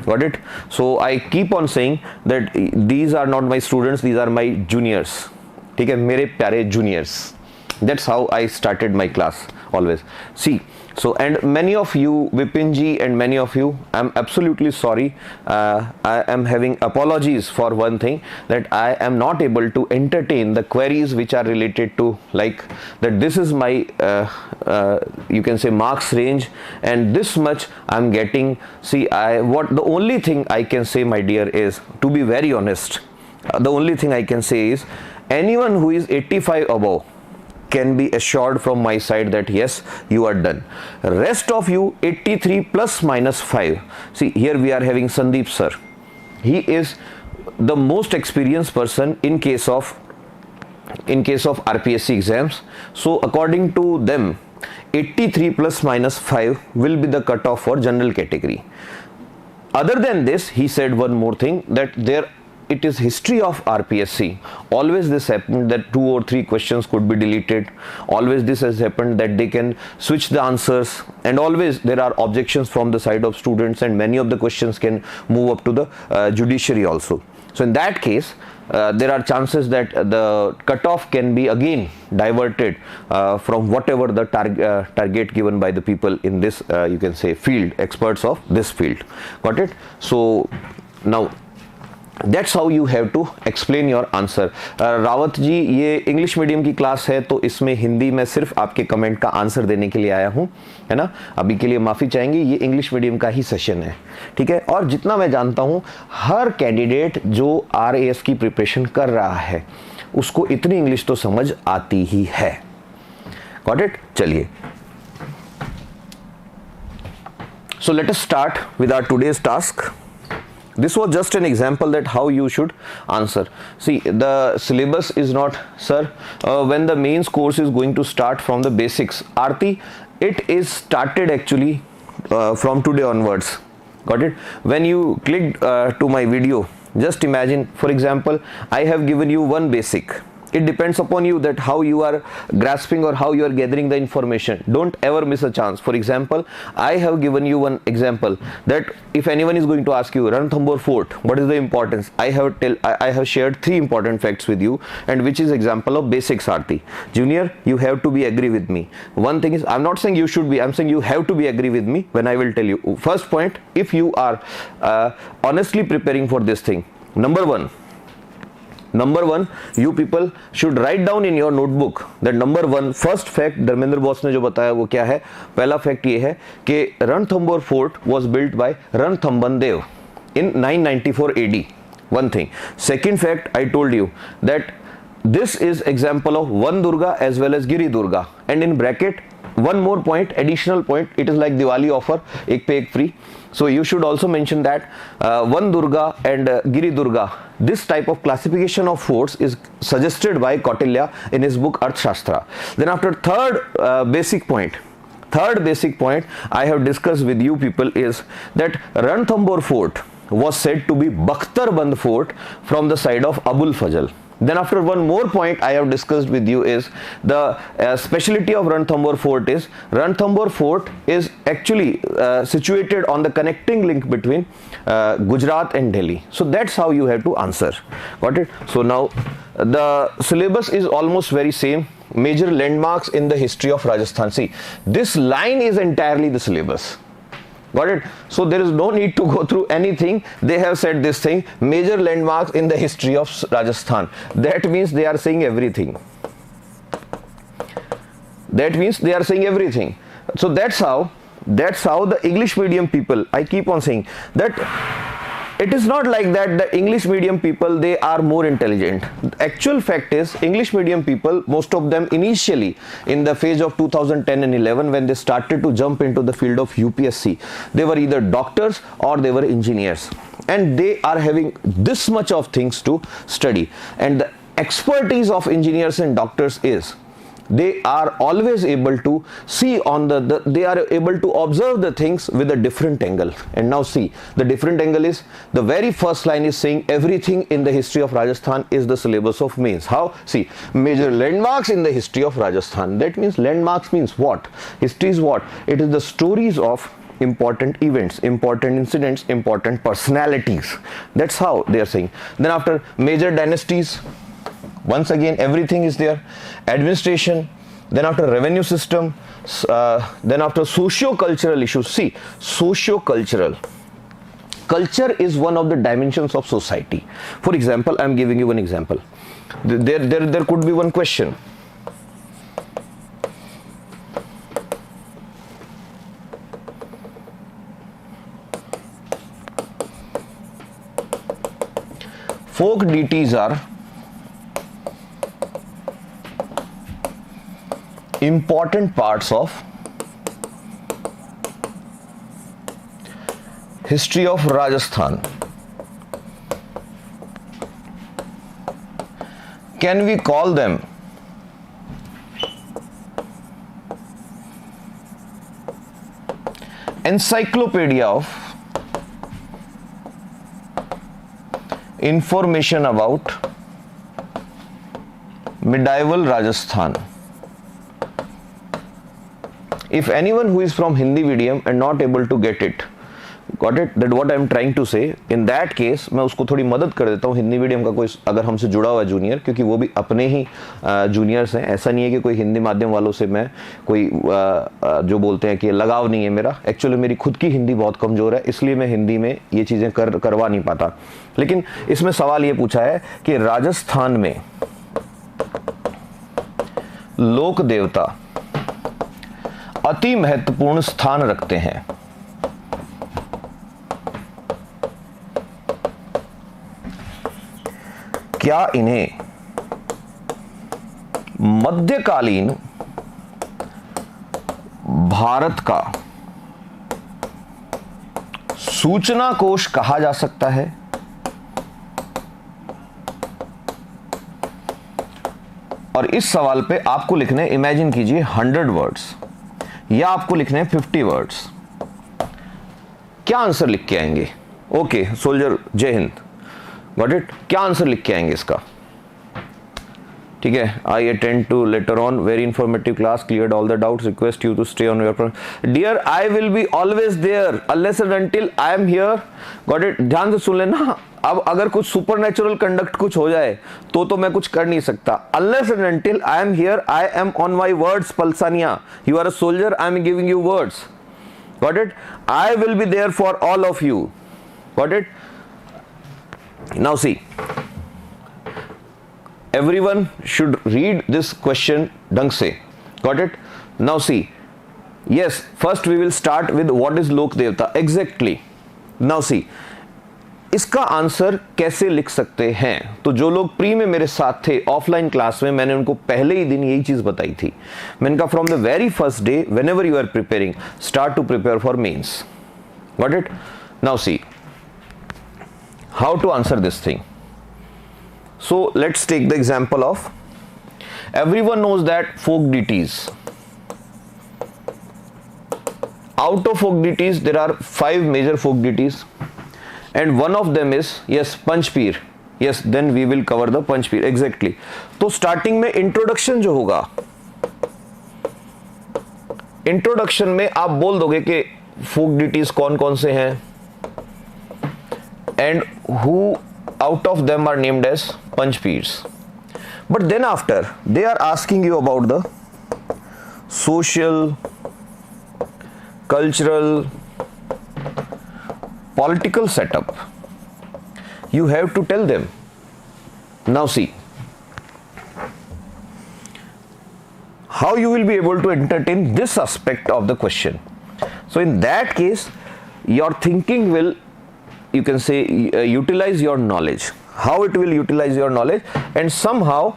Got it? So I keep on saying that these are not my students, these are my juniors. ठीक है, मेरे प्यारे juniors. That's how I started my class always. See, so and many of you, Vipinji and many of you, I'm absolutely sorry. I am having apologies for one thing, that I am not able to entertain the queries which are related to like that this is my you can say marks range and this much I'm getting. See, the only thing I can say, my dear, is to be very honest. The only thing I can say is anyone who is 85 above can be assured from my side that yes, you are done. Rest of you 83 plus minus 5. See, here we are having Sandeep sir. He is the most experienced person in case of RPSC exams. So according to them, 83 plus minus 5 will be the cutoff for general category. Other than this, he said one more thing, that it is history of RPSC. Always this happened that 2 or 3 questions could be deleted. Always this has happened that they can switch the answers, and always there are objections from the side of students, and many of the questions can move up to the judiciary also. So in that case, there are chances that the cutoff can be again diverted from whatever the target given by the people in this you can say field, experts of this field. Got it? So now that's how you have to explain your answer. Rawat ji, ये English medium की class है तो इसमें हिंदी में सिर्फ आपके comment का answer देने के लिए आया हूँ, है ना. अभी के लिए माफ़ी चाहेंगे, ये इंग्लिश मीडियम का ही सेशन है, ठीक है. और जितना मैं जानता हूँ हर कैंडिडेट जो RAS की प्रिपरेशन कर रहा है उसको इतनी इंग्लिश तो समझ आती ही है. Got it? चलिए, so let us start with our today's task. This was just an example that how you should answer. See, the syllabus is not, sir, when the mains course is going to start from the basics. Aarti, it is started actually from today onwards. Got it? When you clicked to my video, just imagine, for example, I have given you one basic. It depends upon you that how you are grasping or how you are gathering the information. Don't ever miss a chance. For example, I have given you one example that if anyone is going to ask you Ranthambore Fort, what is the importance? I have shared 3 important facts with you, and which is example of basics. Aarti Junior, you have to be agree with me. One thing is, I'm not saying you should be, I'm saying you have to be agree with me when I will tell you. First point, if you are honestly preparing for this thing, number one, you people should write down in your notebook that number 1 first fact Dharmendra boss ने जो बताया वो क्या है. पहला fact ये है कि Ranthambore fort was built by रणथंबनदेव in 994 AD. One thing. Second fact, I told you that this is example of one Durga as well as Giri Durga, and in bracket one more point, additional point, it is like Diwali offer, ek pe ek free. So you should also mention that one Durga and Giri Durga, this type of classification of forts is suggested by Kautilya in his book Arthashastra. Then after third basic point I have discussed with you people is that Ranthambore fort was said to be Bakhtarband fort from the side of Abul Fazl. Then after one more point I have discussed with you is the speciality of Ranthambore fort is Ranthambore fort is actually situated on the connecting link between Gujarat and Delhi. So that's how you have to answer. Got it? So now the syllabus is almost very same. Major landmarks in the history of Rajasthan. See, this line is entirely the syllabus. Got it? So there is no need to go through anything. They have said this thing, major landmarks in the history of Rajasthan. That means they are saying everything. That means they are saying everything. So that's how the English medium people, I keep on saying that it is not like that the English medium people, they are more intelligent. The actual fact is English medium people, most of them initially in the phase of 2010 and 11 when they started to jump into the field of UPSC, they were either doctors or they were engineers, and they are having this much of things to study. And the expertise of engineers and doctors is they are always able to see on they are able to observe the things with a different angle. And now see, the different angle is the very first line is saying everything in the history of Rajasthan is the syllabus of mains. How? See, major landmarks in the history of Rajasthan. That means landmarks means what? History is what? It is the stories of important events, important incidents, important personalities. That's how they are saying. Then after major dynasties, once again everything is there. Administration, then after revenue system, then after socio-cultural issues. See, socio-cultural, culture is one of the dimensions of society. For example, I am giving you one example. There could be one question. Folk deities are important parts of history of Rajasthan. Can we call them encyclopedia of information about medieval Rajasthan? If anyone who is from Hindi medium and not able to get it, got it, that what I am trying to say. In that case मैं उसको थोड़ी मदद कर देता हूँ, Hindi medium का कोई अगर हमसे जुड़ा हुआ जूनियर, क्योंकि वो भी अपने ही जूनियर्स हैं। ऐसा नहीं है कि कोई हिंदी माध्यम वालों से मैं कोई जो बोलते हैं कि लगाव नहीं है मेरा। एक्चुअली मेरी खुद की हिंदी बहुत कमज़ोर है, इसलिए मैं हिंदी में ये चीज़ें करवा नहीं पाता। लेकिन इसमें सवाल ये पूछा है कि राजस्थान में लोक देवता अति महत्वपूर्ण स्थान रखते हैं। क्या इन्हें मध्यकालीन भारत का सूचना कोश कहा जा सकता है? और इस सवाल पे आपको लिखने, इमेजिन कीजिए 100 वर्ड्स या आपको लिखने 50 वर्ड्स। क्या आंसर लिख के आएंगे? Okay soldier, Jai Hind, got it. क्या आंसर लिख के आएंगे इसका? ठीक है, I attend to later on, very informative class, cleared all the doubts, request you to stay on your dear, I will be always there unless and until I am here. Got it, ध्यान से सुन लेना। अब अगर कुछ supernatural conduct कुछ हो जाए तो मैं कुछ कर नहीं सकता। Unless and until I am here, I am on my words Palsania. You are a soldier, I am giving you words. Got it, I will be there for all of you. Got it. Now see, everyone should read this question ढंग से, got it? Now see, yes, first we will start with what is लोक देवता exactly. Now see, इसका answer कैसे लिख सकते हैं? तो जो लोग प्री में मेरे साथ थे ऑफलाइन क्लास में, मैंने उनको पहले ही दिन यही चीज बताई थी। मैंने कहा from the very first day, whenever you are preparing, start to prepare for mains. Got it? Now see, how to answer this thing. So let's take the example of, everyone knows that folk deities. Out of folk deities there are 5 major folk deities and one of them is, yes, Panchpir. Yes, then we will cover the Panchpir exactly. तो starting में introduction जो होगा, introduction में आप बोल दोगे कि folk deities कौन कौन से हैं and who out of them are named as Panchpirs. But then after they are asking you about the social, cultural, political setup. You have to tell them. Now see, how you will be able to entertain this aspect of the question. So in that case, your thinking will, you can say, utilize your knowledge. How it will utilize your knowledge, and somehow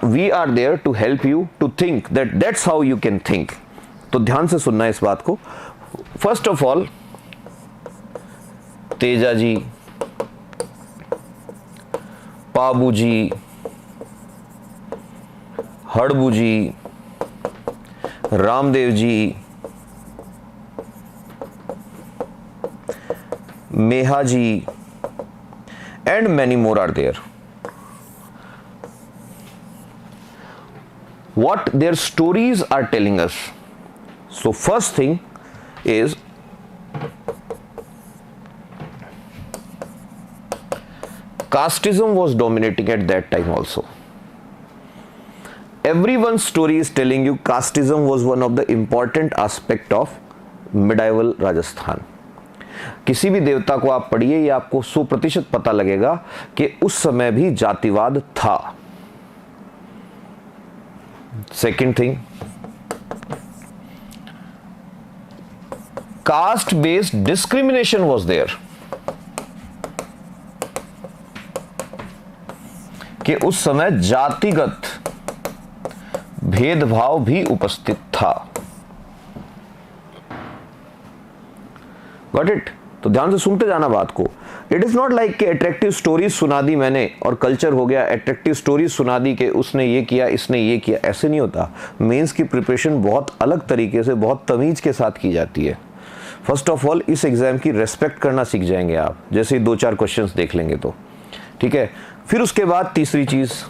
we are there to help you to think that that's how you can think. तो ध्यान से सुनना इस बात को। First of all, Teja ji, Pabu ji, Harbu ji, Ramdev ji, Meha ji, and many more are there. What their stories are telling us. So first thing is, casteism was dominating at that time also. Everyone's story is telling you casteism was one of the important aspect of medieval Rajasthan. किसी भी देवता को आप पढ़िए, ये आपको 100% पता लगेगा कि उस समय भी जातिवाद था। Second thing, caste based discrimination was there, कि उस समय जातिगत भेदभाव भी उपस्थित था। Got it? तो ध्यान से सुनते जाना बात को। इट इज नॉट लाइक कि अट्रैक्टिव स्टोरीज सुना दी मैंने और कल्चर हो गया, अट्रैक्टिव स्टोरीज सुना दी कि उसने ये किया, इसने ये किया, ऐसे नहीं होता। मेंस की प्रिपरेशन बहुत अलग तरीके से, बहुत तमीज के साथ की जाती है। फर्स्ट ऑफ ऑल, इस एग्जाम की रेस्पेक्ट करना सीख जाएंगे आप, जैसे ही 2-4 क्वेश्चंस देख लेंगे तो, ठीक है। फिर उसके बाद तीसरी चीज,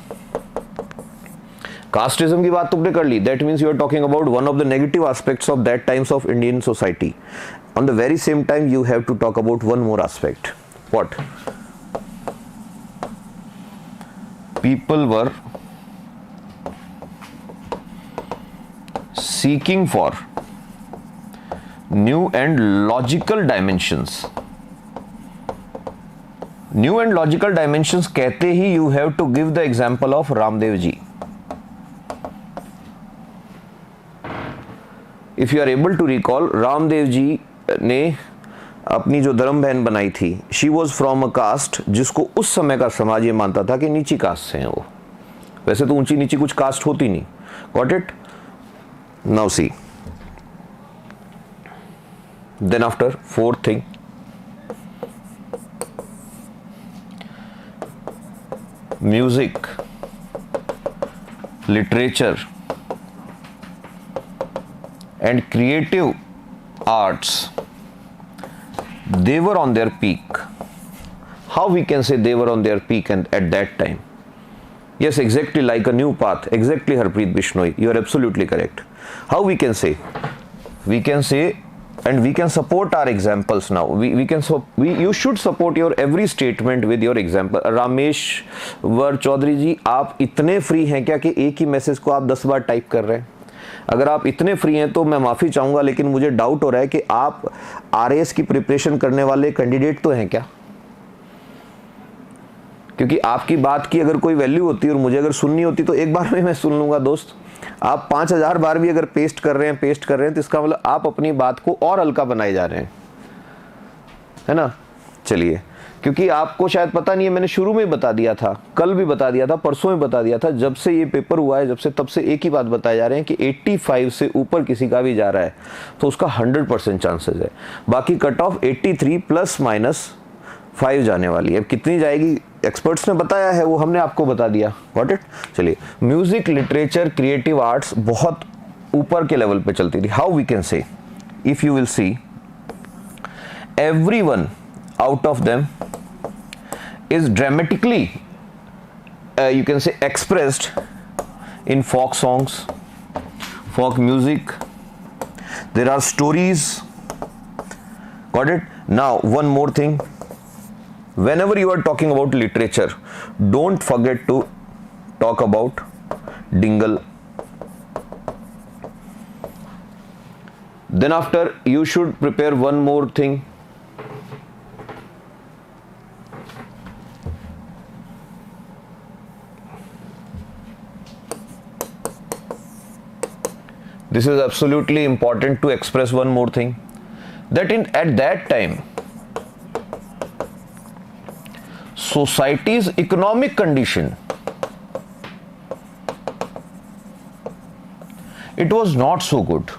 कास्टिज्म की बात तुमने कर ली, that means you are talking about one of the negative aspects of that times of Indian society. on the very same time you have to talk about one more aspect. What? People were seeking for new and logical dimensions. New and logical dimensions कहते ही you have to give the example of Ramdev ji. If you are able to recall, Ramdev ji ने अपनी जो धर्म बहन बनाई थी, she was from a caste जिसको उस समय का समाज ये मानता था कि नीची कास्ट से हैं वो. वैसे तो ऊंची नीची कुछ कास्ट होती नहीं. Got it? Now see, then after fourth thing, music, literature and creative arts, they were on their peak. How we can say they were on their peak and at that time? Yes, exactly like a new path. Exactly, Harpreet Bishnoi, you are absolutely correct. How we can say? We can say, and we can support our examples now. You should support your every statement with your example. Rameshwar Choudhary ji, आप इतने free हैं क्या कि एक ही message को आप 10 बार type कर रहे हैं? अगर आप इतने फ्री हैं तो मैं माफ़ी चाहूँगा, लेकिन मुझे डाउट हो रहा है कि आप RAS की प्रिपरेशन करने वाले कैंडिडेट तो हैं क्या? क्योंकि आपकी बात की अगर कोई वैल्यू होती और मुझे अगर सुननी होती तो एक बार में मैं सुन लूँगा दोस्त. आप 5000 बार भी अगर पेस्ट कर रहे हैं तो इसका मतलब आप अपनी बात को और हल्का बनाए जा रहे हैं, है ना? चलिए, क्योंकि आपको शायद पता नहीं है, मैंने शुरू में बता दिया था, कल भी बता दिया था, परसों में बता दिया था, जब से ये पेपर हुआ है तब से एक ही बात बताए जा रहे हैं कि 85 से ऊपर किसी का भी जा रहा है तो उसका 100% चांसेस है. बाकी कट ऑफ 83 +- 5 जाने वाली है. अब कितनी जाएगी एक्सपर्ट्स ने बताया है, वो हमने आपको बता दिया. Got it? चलिए, म्यूजिक, लिटरेचर, क्रिएटिव आर्ट्स बहुत ऊपर के लेवल पे चलती थी. How we can say, if you will see, everyone out of them is dramatically you can say expressed in folk songs, folk music. There are stories. Got it? Now one more thing, whenever you are talking about literature, don't forget to talk about Dingle. Then after, you should prepare one more thing. This is absolutely important to express one more thing, that at that time society's economic condition, it was not so good.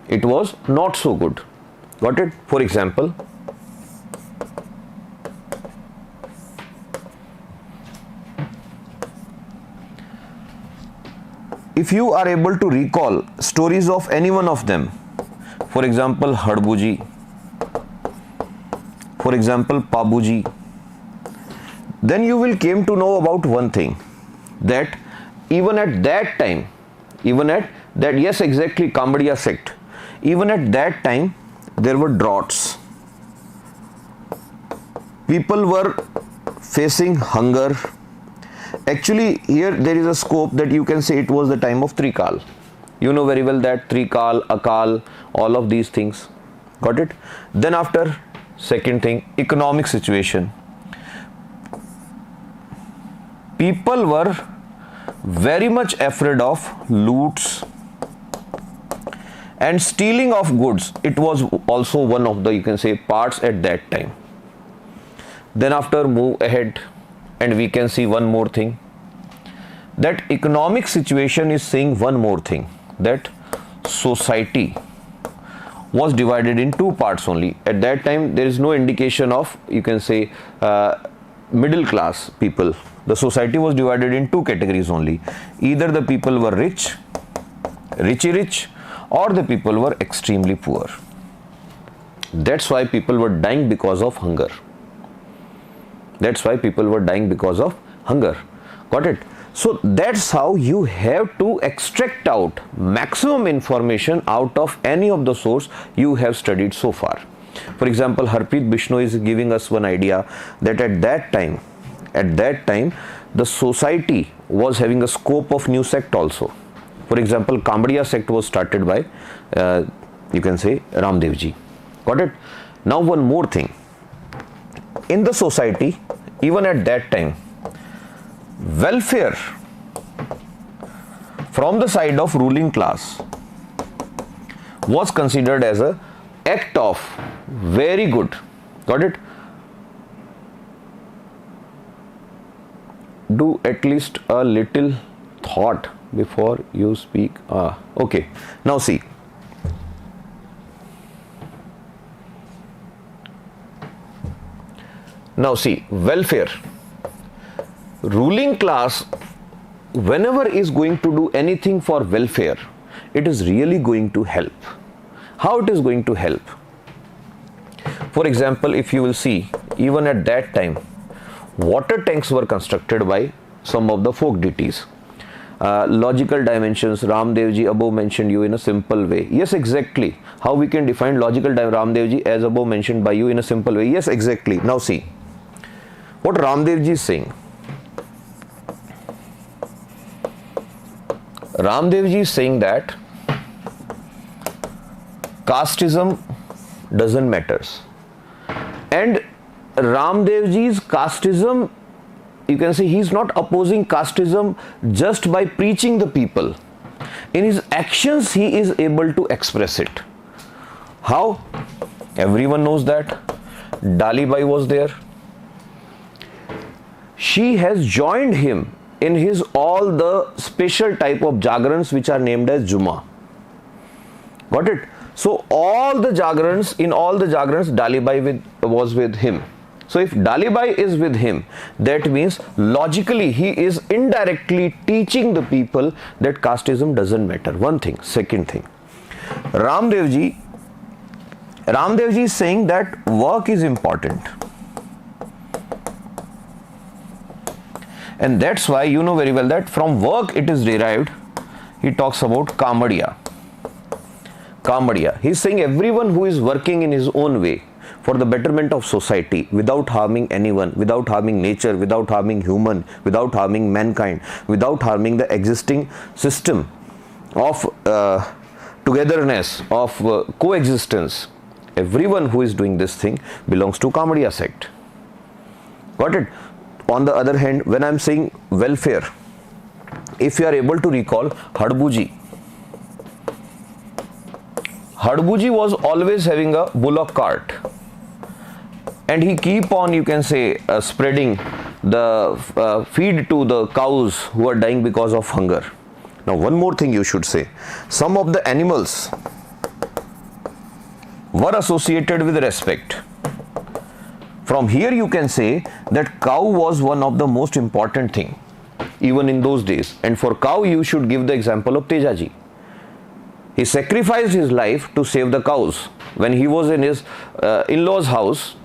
It was not so good. Got it? For example, if you are able to recall stories of any one of them, for example Hadbuji, for example Pabuji, then you will came to know about one thing, that even at that time, yes, exactly, Kambadiya sect, even at that time there were droughts, people were facing hunger. Actually, here there is a scope that you can say it was the time of Trikal. You know very well that Trikal, Akal, all of these things. Got it? Then after, second thing, economic situation. People were very much afraid of loots and stealing of goods. It was also one of the, you can say, parts at that time. Then after, move ahead, and we can see one more thing, that economic situation is saying one more thing, that society was divided in two parts only. At that time there is no indication of, you can say, middle class people. The society was divided in two categories only. Either the people were rich, or the people were extremely poor. That's why people were dying because of hunger. Got it? So that's how you have to extract out maximum information out of any of the source you have studied so far. For example, Harpreet Bishnoi is giving us one idea that at that time the society was having a scope of new sect also. For example, Kamadiya sect was started by you can say Ramdev ji. Got it? Now one more thing, in the society even at that time, welfare from the side of ruling class was considered as a act of very good. Got it? Do at least a little thought before you speak. Okay, now see, welfare, ruling class, whenever is going to do anything for welfare, it is really going to help. How it is going to help? For example, if you will see, even at that time, water tanks were constructed by some of the folk deities. Logical dimensions, Ramdev ji above mentioned you in a simple way. Yes, exactly. How we can define logical Ramdev ji as above mentioned by you in a simple way. Yes, exactly. Now see, what Ramdev ji is saying. Ramdev ji is saying that casteism doesn't matter. And Ramdev ji's casteism, you can say he is not opposing casteism just by preaching the people. In his actions he is able to express it. How? Everyone knows that Dalibai was there. She has joined him in his all the special type of jagrans which are named as Juma. Got it? So all the jagrans, in all the jagrans, Dalibai was with him. So if Dalibai is with him, that means logically he is indirectly teaching the people that casteism doesn't matter. One thing. Second thing, Ramdev ji is saying that work is important. And that's why you know very well that from work it is derived. He talks about Kamadiya. He's saying everyone who is working in his own way for the betterment of society without harming anyone, without harming nature, without harming human, without harming mankind, without harming the existing system of togetherness, of coexistence. Everyone who is doing this thing belongs to Kamadiya sect. Got it? On the other hand, when I am saying welfare, if you are able to recall Hadbuji was always having a bullock cart, and he keep on, you can say, spreading the feed to the cows who are dying because of hunger. Now one more thing you should say, some of the animals were associated with respect. From here you can say that cow was one of the most important thing even in those days, and for cow you should give the example of Tejaji. He sacrificed his life to save the cows when he was in his in-laws house,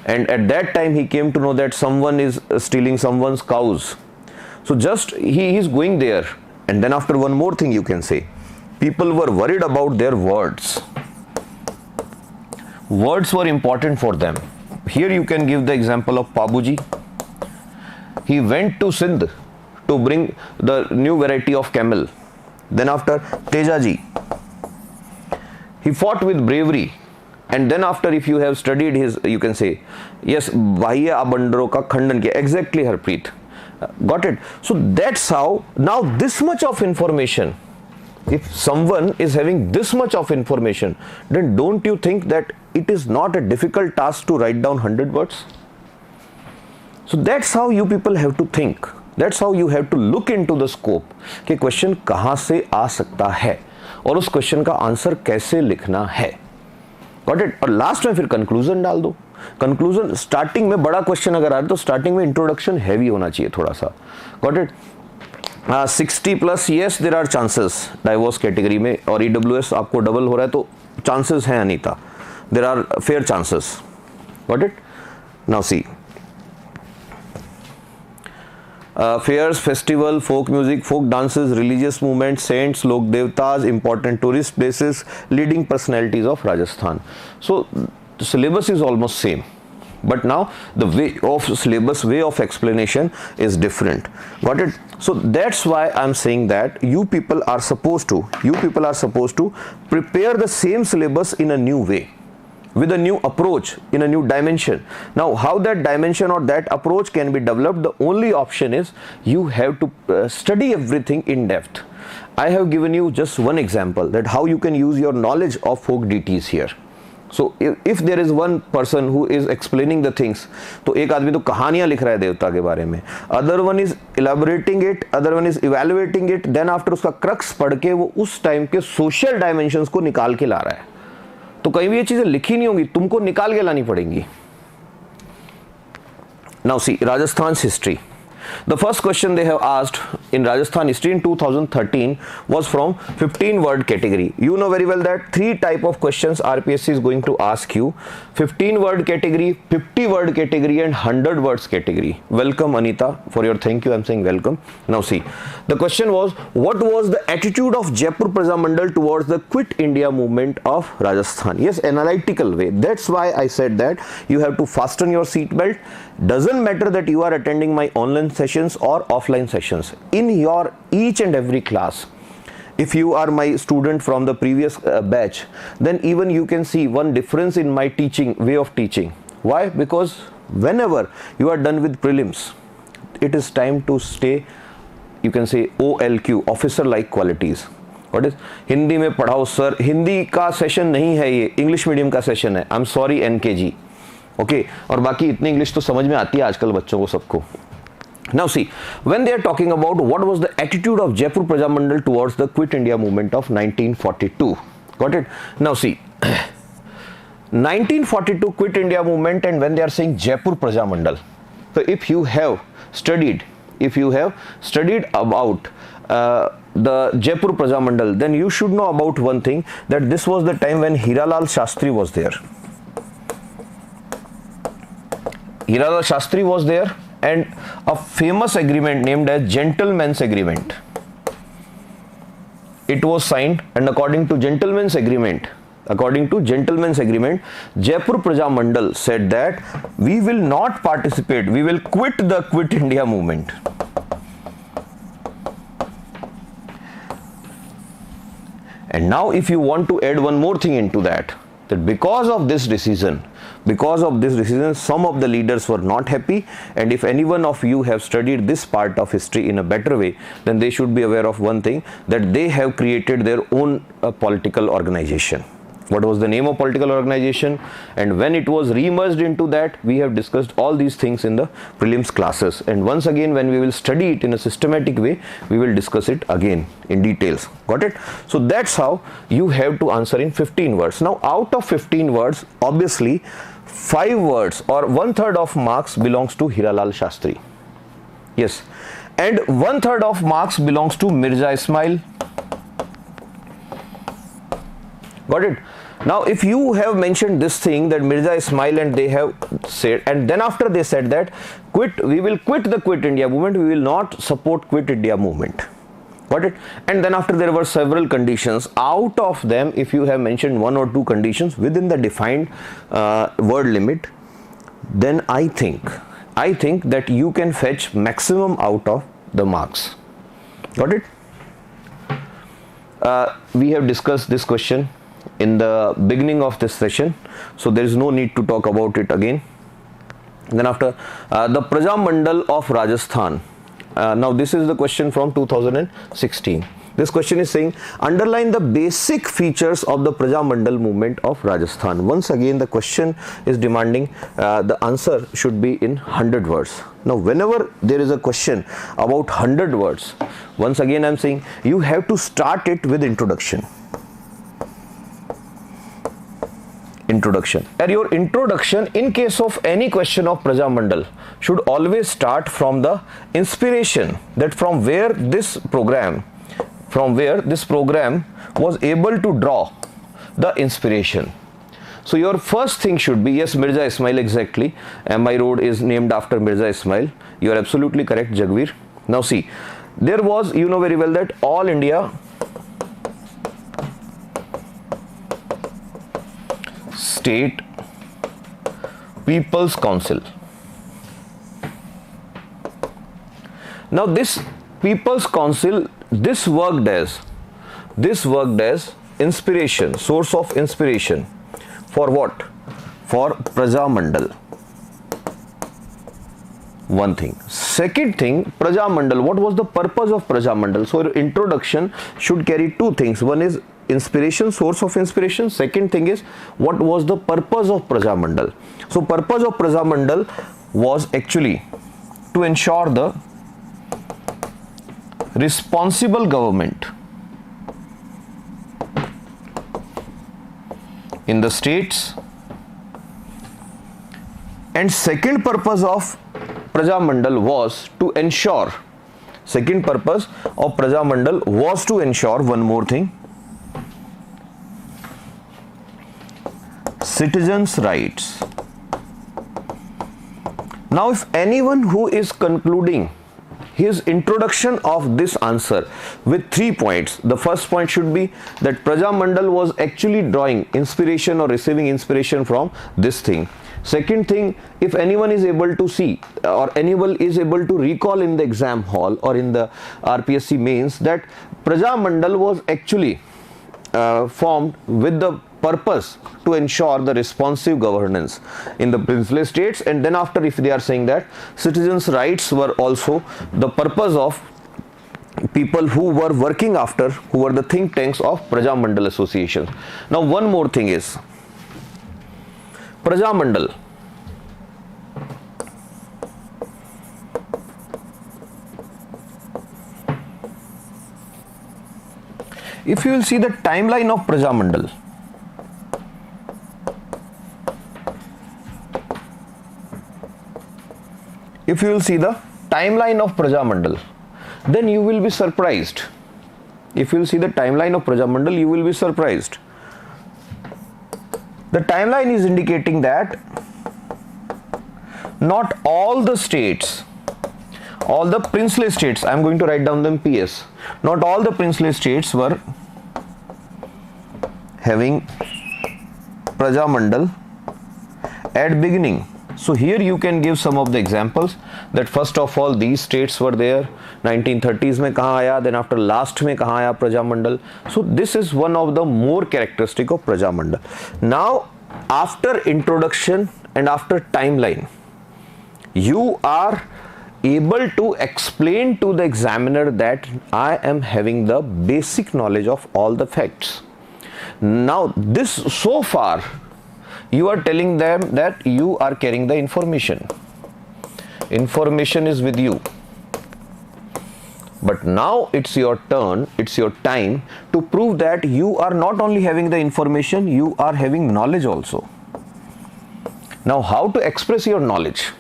and at that time he came to know that someone is stealing someone's cows. So just he is going there, and then after one more thing you can say, people were worried about their words. Words were important for them. Here you can give the example of Pabuji. He went to Sindh to bring the new variety of camel. Then after Tejaji, he fought with bravery. And then after, if you have studied his, you can say, yes, Bahya Abandro ka Khandan kiya. Exactly, Harpreet. Got it? So that's how, now this much of information, if someone is having this much of information, then don't you think that it is not a difficult task to write down 100 words? So that's how you people have to think. That's how you have to look into the scope कि question कहाँ से आ सकता है और उस question का answer कैसे लिखना है. Got it? और लास्ट में फिर कंक्लूजन डाल दो. कंक्लूजन स्टार्टिंग में बड़ा क्वेश्चन अगर आ रहा है तो स्टार्टिंग में इंट्रोडक्शन हैवी होना चाहिए थोड़ा सा. Got it? 60 plus yes there are chances divorce category में, और EWS आपको डबल हो रहा है तो चांसेस हैं Anita. There are fair chances. Got it? Now see. fairs, festival, folk music, folk dances, religious movements, saints, lok devtas, important tourist places, leading personalities of Rajasthan. So the syllabus is almost same, but now the way of syllabus, way of explanation is different. Got it? So that's why I'm saying that you people are supposed to prepare the same syllabus in a new way, with a new approach, in a new dimension. Now how that dimension or that approach can be developed, the only option is you have to study everything in depth. I have given you just one example that how you can use your knowledge of folk deities here. So if there is one person who is explaining the things, तो एक आदमी तो कहानियां लिख रहा है देवता के बारे में, other one is elaborating it, other one is evaluating it, then after उसका क्रक्स पढ़ के वो उस टाइम के सोशल डायमेंशंस को निकाल के ला रहा है. तो कहीं भी ये चीजें लिखी नहीं होंगी, तुमको निकाल के लानी पड़ेंगी. Now see, Rajasthan's history. The first question they have asked in Rajasthan history in 2013 was from 15 word category. You know very well that three type of questions RPSC is going to ask you: 15 word category, 50 word category and 100 words category. Welcome Anita for your thank you. I'm saying welcome. Now see, the question was, what was the attitude of Jaipur Praja Mandal towards the Quit India movement of Rajasthan? Yes, analytical way. That's why I said that you have to fasten your seat belt. Doesn't matter that you are attending my online sessions or offline sessions. In your each and every class, if you are my student from the previous batch, then even you can see one difference in my teaching, way of teaching. Why? Because whenever you are done with prelims, it is time to stay, you can say OLQ, officer like qualities. What is Hindi में पढ़ाओ sir, Hindi का session नहीं है ये, English medium का session है. I am sorry NKG. Okay, और बाकी इतनी इंग्लिश तो समझ में आती है आजकल बच्चों को सबको. Now see, when they are talking about what was the attitude of Jaipur Praja Mandal towards the Quit India movement of 1942. Got it? Now see, 1942 Quit India movement, and when they are saying Jaipur Praja Mandal, so if you have studied about the Jaipur Praja Mandal, then you should know about one thing, that this was the time when Hiralal Shastri was there. Hiralal Shastri was there, and a famous agreement named as Gentleman's Agreement. It was signed, and according to Gentleman's Agreement, Jaipur Praja Mandal said that we will not participate, we will quit the Quit India movement. And now if you want to add one more thing into that because of this decision, some of the leaders were not happy, and if any one of you have studied this part of history in a better way, then they should be aware of one thing, that they have created their own political organization. What was the name of political organization, and when it was re-merged into that, we have discussed all these things in the prelims classes, and once again when we will study it in a systematic way, we will discuss it again in details. Got it? So that's how you have to answer in 15 words. Now out of 15 words, obviously 5 words or 1/3 of marks belongs to Hiralal Shastri. Yes, and 1/3 of marks belongs to Mirza Ismail. Got it? Now if you have mentioned this thing, that Mirza Ismail, and they have said, and then after they said that we will quit the Quit India movement, we will not support Quit India movement. Got it? And then after there were several conditions. Out of them, if you have mentioned 1 or 2 conditions within the defined word limit, then I think that you can fetch maximum out of the marks. Got it? We have discussed this question in the beginning of this session, so there is no need to talk about it again. Then after the Praja Mandal of Rajasthan. Now this is the question from 2016. This question is saying, underline the basic features of the Praja Mandal movement of Rajasthan. Once again the question is demanding the answer should be in 100 words. Now whenever there is a question about 100 words, once again I am saying you have to start it with introduction. And your introduction in case of any question of Praja Mandal should always start from the inspiration, that from where this program was able to draw the inspiration. So your first thing should be, yes, Mirza Ismail, exactly, and my road is named after Mirza Ismail. You are absolutely correct, Jagveer. Now see, there was, you know very well that All India State People's Council. Now this People's Council, this worked as inspiration, source of inspiration for what? For Prajamandal. One thing. Second thing, Prajamandal. What was the purpose of Prajamandal? So your introduction should carry two things. One is inspiration, source of inspiration. Second thing is, what was the purpose of Prajamandal? So purpose of Prajamandal was actually to ensure the responsible government in the states, and second purpose of Prajamandal was to ensure, one more thing, citizens' rights. Now if anyone who is concluding his introduction of this answer with 3 points, the first point should be that Prajamandal was actually drawing inspiration or receiving inspiration from this thing. Second thing, if anyone is able to see or anyone is able to recall in the exam hall or in the RPSC mains that Prajamandal was actually formed with the purpose to ensure the responsive governance in the princely states, and then after, if they are saying that citizens' rights were also the purpose of people who were working after, who were the think tanks of Prajamandal associations. Now one more thing is Prajamandal. If you will see the timeline of Prajamandal, then you will be surprised. If you will see the timeline of Prajamandal, you will be surprised. The timeline is indicating that not all the states, all the princely states, I am going to write down them PS, not all the princely states were having Prajamandal at beginning. So here you can give some of the examples that first of all these states were there, 1930s में कहाँ आया, then after last में कहाँ आया Prajamandal. So this is one of the more characteristic of Prajamandal. Now after introduction and after timeline, you are able to explain to the examiner that I am having the basic knowledge of all the facts. Now this, so far you are telling them that you are carrying the information. Information is with you. But now it's your turn, it's your time to prove that you are not only having the information, you are having knowledge also. Now how to express your knowledge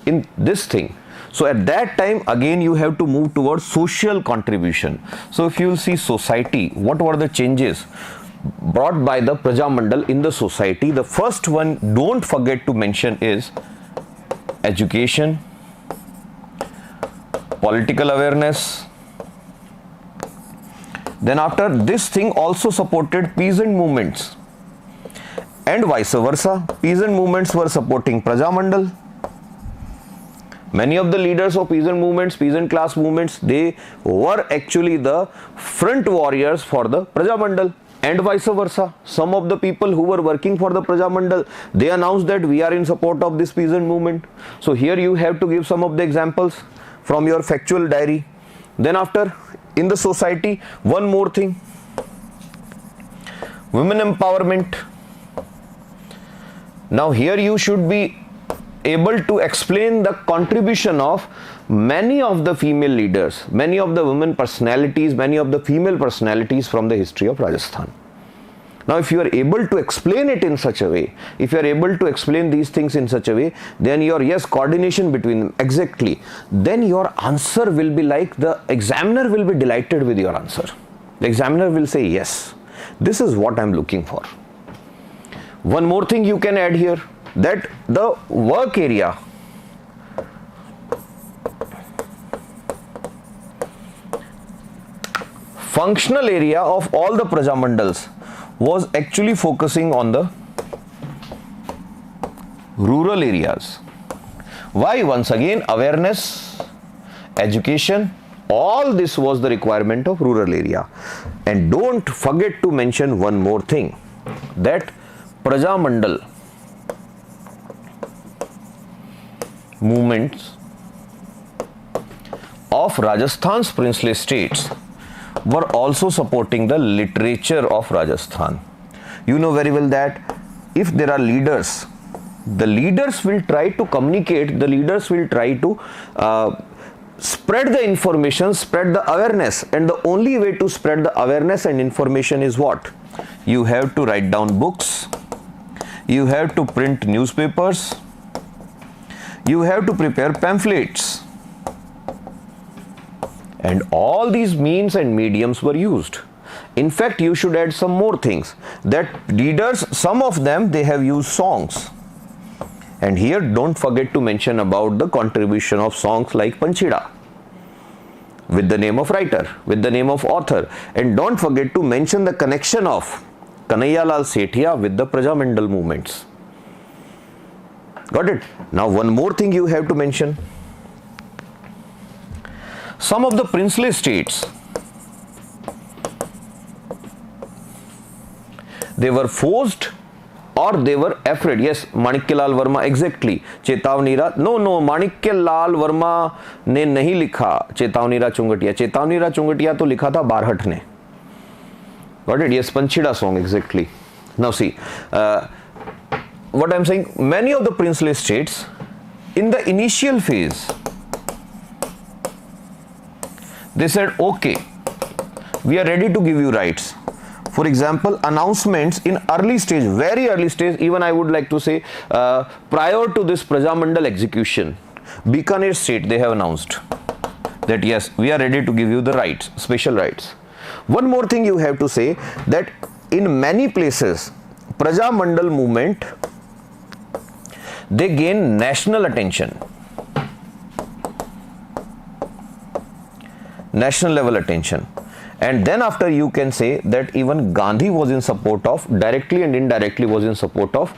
in this thing? So at that time again you have to move towards social contribution. So if you will see society, what were the changes brought by the Prajamandal in the society? The first one, don't forget to mention, is education, political awareness. Then after, this thing also supported peasant movements and vice versa. Peasant movements were supporting Prajamandal. Many of the leaders of peasant movements, peasant class movements, they were actually the front warriors for the Prajamandal. And vice versa, some of the people who were working for the Prajamandal, they announced that we are in support of this peasant movement. So here you have to give some of the examples from your factual diary. Then after, in the society, one more thing, women empowerment. Now here you should be able to explain the contribution of many of the female leaders, many of the women personalities, many of the female personalities from the history of Rajasthan. Now if you are able to explain it in such a way, if you are able to explain these things in such a way, then your, yes, coordination between them, exactly, then your answer will be like, the examiner will be delighted with your answer. The examiner will say, yes, this is what I am looking for. One more thing you can add here, that the work area functional area of all the Prajamandals was actually focusing on the rural areas. Why? Once again, awareness, education, all this was the requirement of rural area. And don't forget to mention one more thing, that Prajamandal movements of Rajasthan's princely states were also supporting the literature of Rajasthan. You know very well that if there are leaders, the leaders will try to communicate, the leaders will try to spread the information, spread the awareness, and the only way to spread the awareness and information is what? You have to write down books, you have to print newspapers, you have to prepare pamphlets, and all these means and mediums were used. In fact, you should add some more things, that leaders, some of them, they have used songs. And here don't forget to mention about the contribution of songs like Panchida, with the name of writer, with the name of author. And don't forget to mention the connection of Kanaiyalal Sethia with the Prajamandal movements. Got it? Now one more thing you have to mention. Some of the princely states, they were forced or they were afraid. Yes, Manikyalal Verma, exactly. Chetavnira, no, Manikyalal Verma ने नहीं लिखा चेतावनीरा चुंगटिया. चेतावनीरा चुंगटिया तो लिखा था बारहट ने. Got it? Yes, Panchida song, exactly. Now see, what I'm saying, many of the princely states, in the initial phase, they said, okay, we are ready to give you rights. For example, announcements in early stage, very early stage, even I would like to say, prior to this Prajamandal execution, Bikaner state, they have announced that yes, we are ready to give you the rights, special rights. One more thing you have to say, that in many places, Prajamandal movement, they gain national attention, national level attention. And then after you can say that even Gandhi was in support of, directly and indirectly was in support of,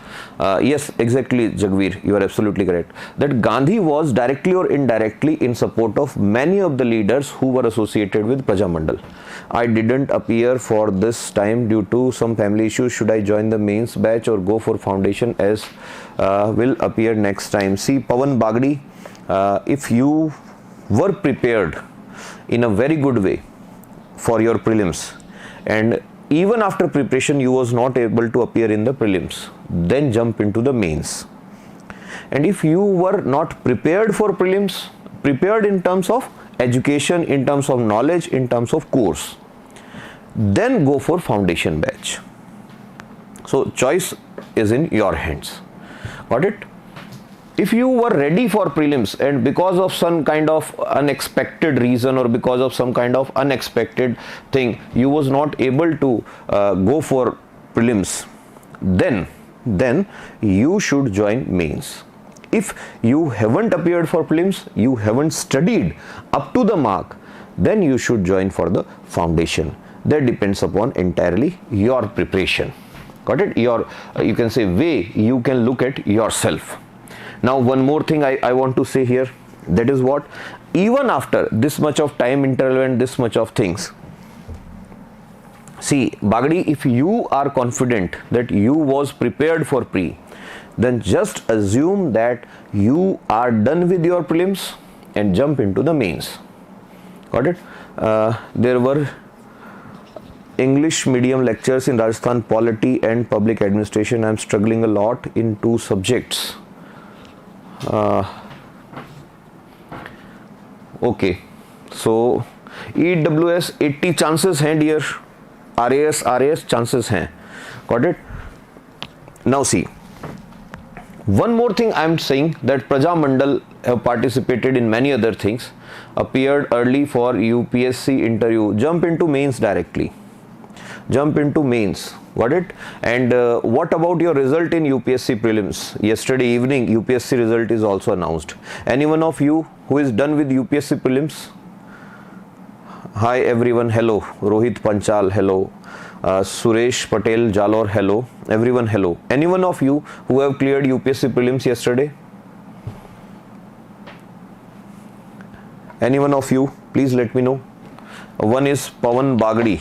yes, exactly, Jagveer, you are absolutely correct, that Gandhi was directly or indirectly in support of many of the leaders who were associated with Prajamandal. I didn't appear for this time due to some family issues. Should I join the mains batch or go for foundation, as will appear next time? See, Pawan Bagdi, if you were prepared in a very good way for your prelims, and even after preparation you was not able to appear in the prelims, then jump into the mains. And if you were not prepared for prelims, prepared in terms of education, in terms of knowledge, in terms of course, then go for foundation batch. So choice is in your hands. Got it? If you were ready for prelims and because of some kind of unexpected reason or because of some kind of unexpected thing, you was not able to go for prelims, then you should join mains. If you haven't appeared for prelims, you haven't studied up to the mark, then you should join for the foundation. That depends upon entirely your preparation. Got it? Your, you can say, way you can look at yourself. Now one more thing I want to say here, that is what, even after this much of time interval and this much of things, see, Bagdi, if you are confident that you was prepared for pre, then just assume that you are done with your prelims and jump into the mains. Got it? There were English medium lectures in Rajasthan polity and public administration. I am struggling a lot in two subjects. Okay, so EWS 80 chances हैं dear, RAS chances हैं. Got it? Now see, one more thing I am saying, that Prajamandal have participated in many other things, appeared early for UPSC interview, jump into mains directly, jump into mains. Got it? And what about your result in UPSC prelims? Yesterday evening UPSC result is also announced. Anyone of you who is done with UPSC prelims? Hi everyone, hello. Rohit Panchal, hello. Suresh Patel Jalor, hello. Everyone, hello. Anyone of you who have cleared UPSC prelims yesterday? Anyone of you? Please let me know. One is Pawan Bagdi.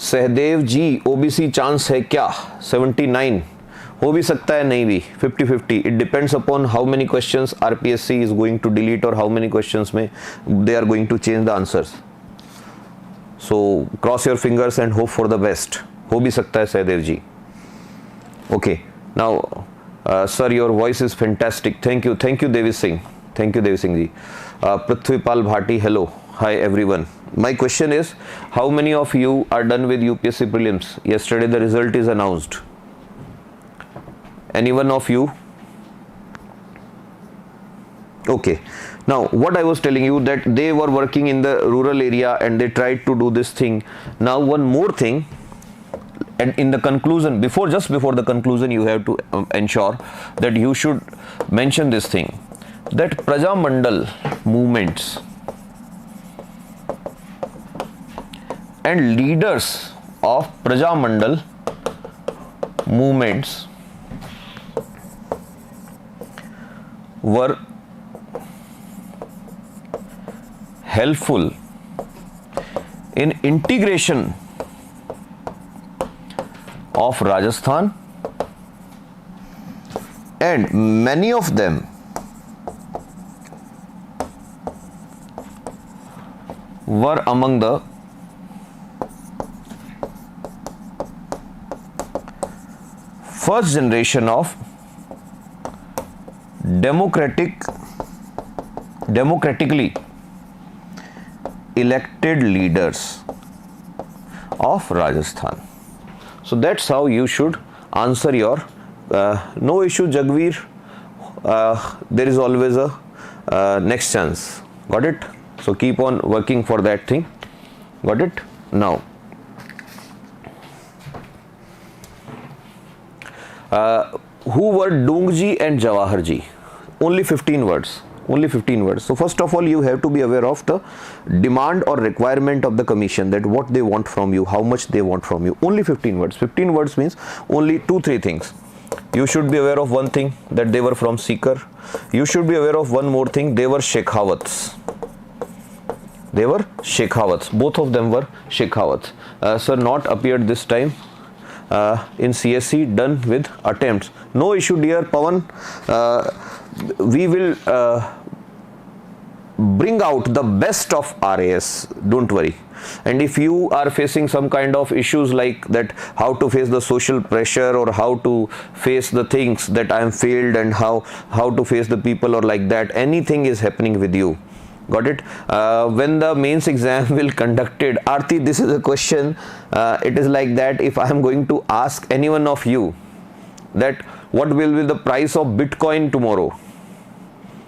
Sahdev ji OBC chance है क्या? 79 हो भी सकता है, नहीं भी, 50-50. It depends upon how many questions RPSC is going to delete और how many questions में they are going to change the answers. So cross your fingers and hope for the best. हो भी सकता है Sahdev ji. Okay, now sir your voice is fantastic. Thank you Devi Singh. Thank you Devi Singh ji. Prithvipal Bhati, hello. Hi everyone. My question is, how many of you are done with UPSC prelims? Yesterday the result is announced. Anyone of you? Okay. Now what I was telling you, that they were working in the rural area and they tried to do this thing. Now one more thing, and in the conclusion, just before the conclusion, you have to ensure that you should mention this thing, that Praja Mandal movements and leaders of Praja Mandal movements were helpful in integration of Rajasthan, and many of them were among the first generation of democratically elected leaders of Rajasthan. So that's how you should answer your no issue, Jagveer. There is always a next chance. Got it? So keep on working for that thing. Got it? Now who were Dungji and Jawaharji? Only 15 words. Only 15 words. So first of all, you have to be aware of the demand or requirement of the commission, that what they want from you, how much they want from you. Only 15 words. 15 words means only 2-3 things. You should be aware of one thing, that they were from Sikar. You should be aware of one more thing, they were Shekhawats. They were Shekhawats. Both of them were Shekhawats. Sir, not appeared this time. In CSC, done with attempts. No issue, dear Pawan. We will bring out the best of RAS. Don't worry. And if you are facing some kind of issues like that, how to face the social pressure, or how to face the things that I am failed, and how to face the people, or like that, anything is happening with you. Got it? When the mains exam will conducted, Aarti, this is a question. It is like that, if I am going to ask any one of you that what will be the price of Bitcoin tomorrow,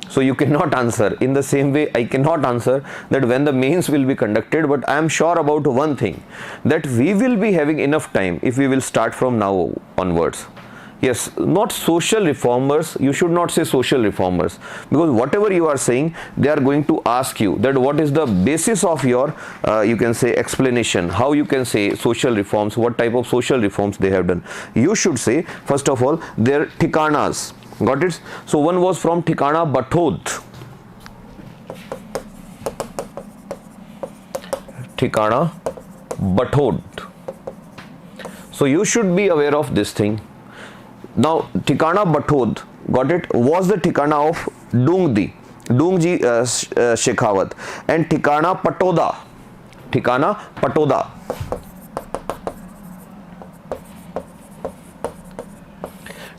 so you cannot answer. In the same way, I cannot answer that when the mains will be conducted, but I am sure about one thing, that we will be having enough time if we will start from now onwards. Yes, not social reformers. You should not say social reformers, because whatever you are saying, they are going to ask you that what is the basis of your, you can say, explanation, how you can say social reforms, what type of social reforms they have done. You should say, first of all, their Thikanas. Got it? So one was from Thikana Bathod. Thikana Bathod. So you should be aware of this thing. Now Thikana Bathod, got it, was the Thikana of Dungji Shekhawat, and Thikana Patoda. Thikana Patoda.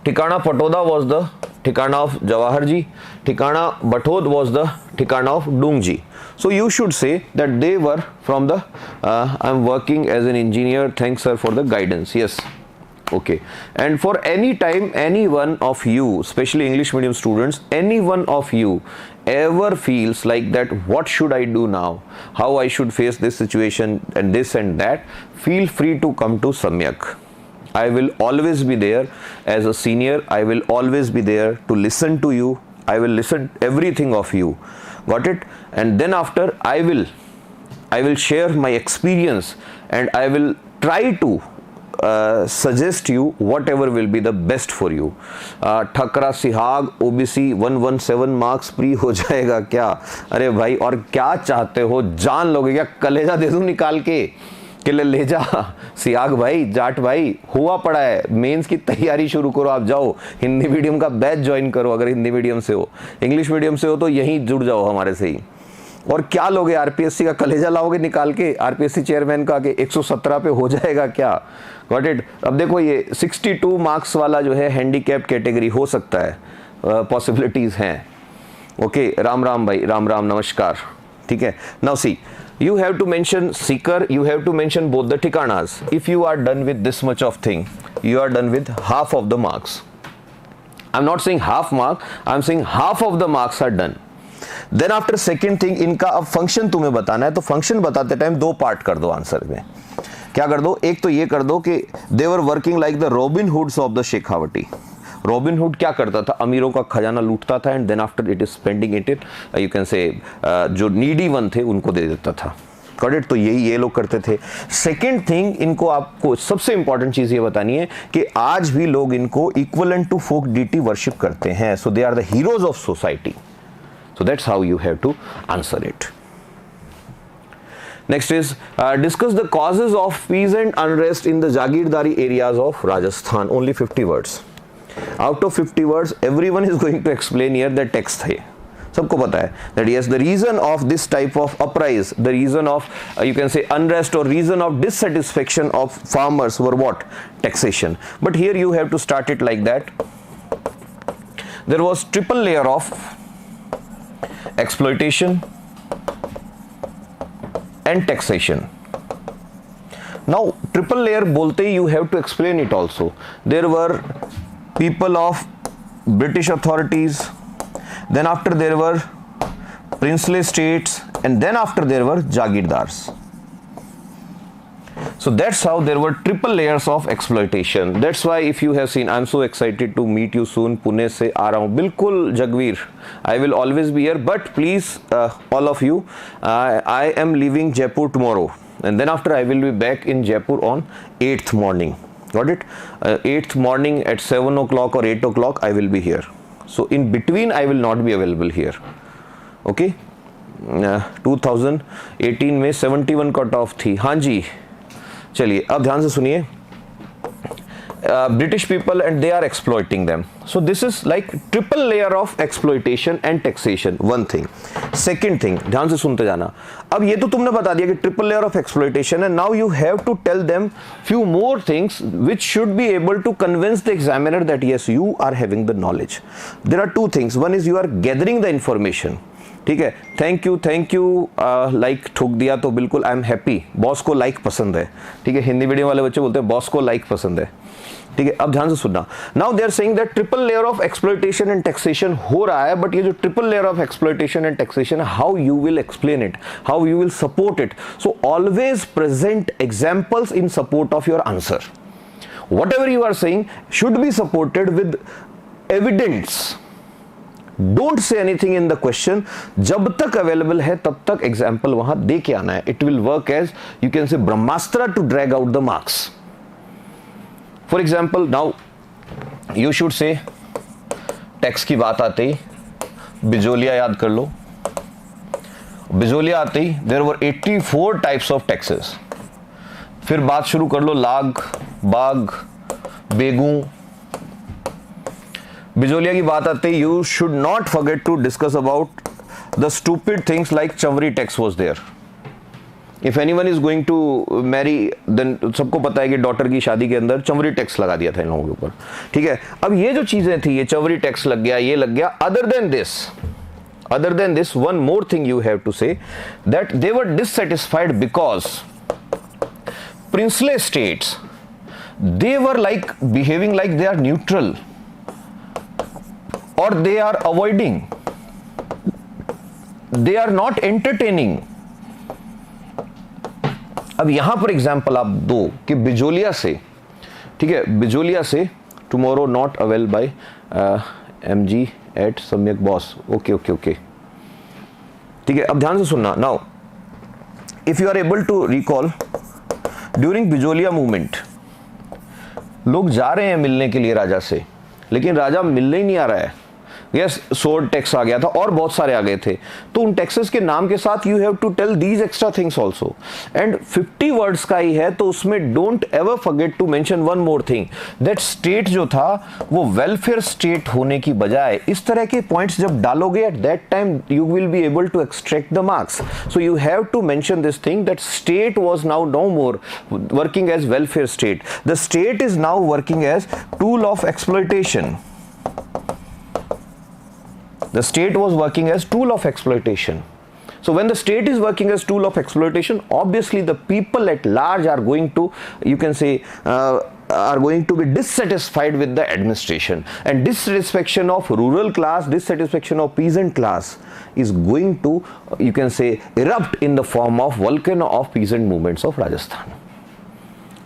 Thikana Patoda was the Thikana of Jawaharji. Thikana Bathod was the Thikana of Dungji. So you should say that they were from the I am working as an engineer. Thanks sir for the guidance. Yes. Okay. And for any time, any one of you, especially English medium students, any one of you ever feels like that, what should I do now, how I should face this situation and this and that, feel free to come to Samyak. I will always be there as a senior. I will always be there to listen to you, I will listen everything of you. Got it? And then after I will share my experience and I will try to suggest you whatever will be the best for you. Thakra Sihag OBC 117 marks pre हो जाएगा क्या? अरे भाई, और क्या चाहते हो? जान लोगे क्या? कलेजा दे दूं निकाल के ले जा सियाग भाई, जाट भाई, हुआ पड़ा है। मेंस की तैयारी शुरू करो, आप जाओ हिंदी मीडियम का बैच ज्वाइन करो। अगर हिंदी मीडियम से हो, इंग्लिश मीडियम से हो तो यहीं जुड़ जाओ हमारे से ही। और क्या लोगे? आरपीएससी का कलेजा लाओगे निकाल के? आरपीएससी चेयरमैन का कि 117 पे हो जाएगा क्या? Got it? अब देखो ये 62 मार्क्स वाला जो है हैंडीकैप कैटेगरी हो सकता है, पॉसिबिलिटीज हैं। ओके, राम राम भाई, राम राम, नमस्कार। ठीक है, now see, you have to mention seeker, you have to mention both the ठिकानास. If you are done with this much of thing, you are done with half of the marks. I'm not saying half mark, I'm saying half of the marks are done. Then after second thing, इनका अब function तुम्हें बताना है, तो function बताते time दो part कर दो आंसर में। क्या कर दो? एक तो ये कर दो कि they were working like the Robin Hoods of the Shekhawati. Robin Hood क्या करता था? अमीरों का खजाना लूटता था and then after it is spending it you can say जो नीडी वन थे उनको दे देता था। Got it? तो यही ये लोग करते थे। सेकेंड थिंग, इनको आपको सबसे इंपॉर्टेंट चीज ये बतानी है कि आज भी लोग इनको equivalent to folk deity worship करते हैं। So they are the heroes of society. So that's how you have to answer it. Next is discuss the causes of peasant unrest in the Jagirdari areas of Rajasthan. Only 50 words. Out of 50 words, everyone is going to explain here the text है। सबको पता है that yes, the reason of this type of uprise, the reason of you can say unrest or reason of dissatisfaction of farmers were what? Taxation. But here you have to start it like that. There was triple layer of exploitation and taxation. Now triple layer बोलते ही you have to explain it also. There were people of British authorities, then after there were princely states, and then after there were Jagirdars. So that's how there were triple layers of exploitation. That's why if you have seen, I'm so excited to meet you soon. Pune से आ रहा हूँ, बिल्कुल Jagveer, I will always be here, but please all of you, I am leaving Jaipur tomorrow, and then after I will be back in Jaipur on 8th morning. Got it? 8th morning at 7 o'clock or 8 o'clock I will be here. So in between I will not be available here. Okay? 2018 में 71 cut off थी। हाँ जी, चलिए अब ध्यान से सुनिए। British people and they are exploiting them. So this is like triple layer of exploitation and taxation. One thing. Second thing, ध्यान से सुनते जाना। अब ये तो तुमने बता दिया कि triple layer of exploitation, and now you have to tell them few more things which should be able to convince the examiner that yes, you are having the knowledge. There are two things. One is you are gathering the information. ठीक है, thank you like ठोक दिया तो बिल्कुल I am happy. Boss को like पसंद है। ठीक है, हिंदी मीडियम वाले बच्चे बोलते हैं बॉस को लाइक पसंद है। ठीक है, अब ध्यान से सुनना। Now they are saying that triple layer of exploitation and taxation हो रहा है, बट ये जो triple layer of exploitation and taxation है, how you will explain it, how you will support it. So always present examples in support of your answer. Whatever you are saying should be supported with evidence. Don't say anything in the question. जब तक available है तब तक example वहां दे के आना है। It will work as you can say brahmastra to drag out the marks. For example now you should say, tax की बात आते ही बिजोलिया याद कर लो। बिजोलिया आते ही there were 84 types of taxes. फिर बात शुरू कर लो लाग, बाग, बेगू। बिजोलिया की बात आते ही you should not forget to discuss about the stupid things like chanwari tax was there. If anyone is going to marry, then सबको पता है कि डॉटर की शादी के अंदर चवरी टैक्स लगा दिया था इन लोगों के ऊपर। ठीक है, अब ये जो चीजें थी, ये चवरी टैक्स लग गया, ये लग गया। Other than this one more thing you have to say that they were dissatisfied because princely states, they were like behaving like they are neutral or they are avoiding, they are not entertaining. अब यहां पर example आप दो कि बिजोलिया से, ठीक है, बिजोलिया से tomorrow not avail by MG samyak.boss. Okay okay okay, ठीक है. अब ध्यान से सुनना. Now if you are able to recall, during Bijolia movement लोग जा रहे हैं मिलने के लिए राजा से, लेकिन राजा मिलने ही नहीं आ रहा है. यस, सोर्ड टैक्स आ गया था और बहुत सारे आ गए थे. तो उन टैक्सेस के नाम के साथ you have to tell these extra things also. And 50 words का ही है, तो उसमें don't ever forget to mention one more thing, that state जो था वो वेलफेयर स्टेट होने की बजाय इस तरह के पॉइंट्स जब डालोगे at that time you will be able to extract the marks. So you have to mention this thing that state was now no more working as welfare state. The state is now working as tool of exploitation. The state was working as tool of exploitation. So when the state is working as tool of exploitation, obviously the people at large are going to, you can say, are going to be dissatisfied with the administration, and dissatisfaction of rural class, dissatisfaction of peasant class is going to, you can say, erupt in the form of volcano of peasant movements of Rajasthan.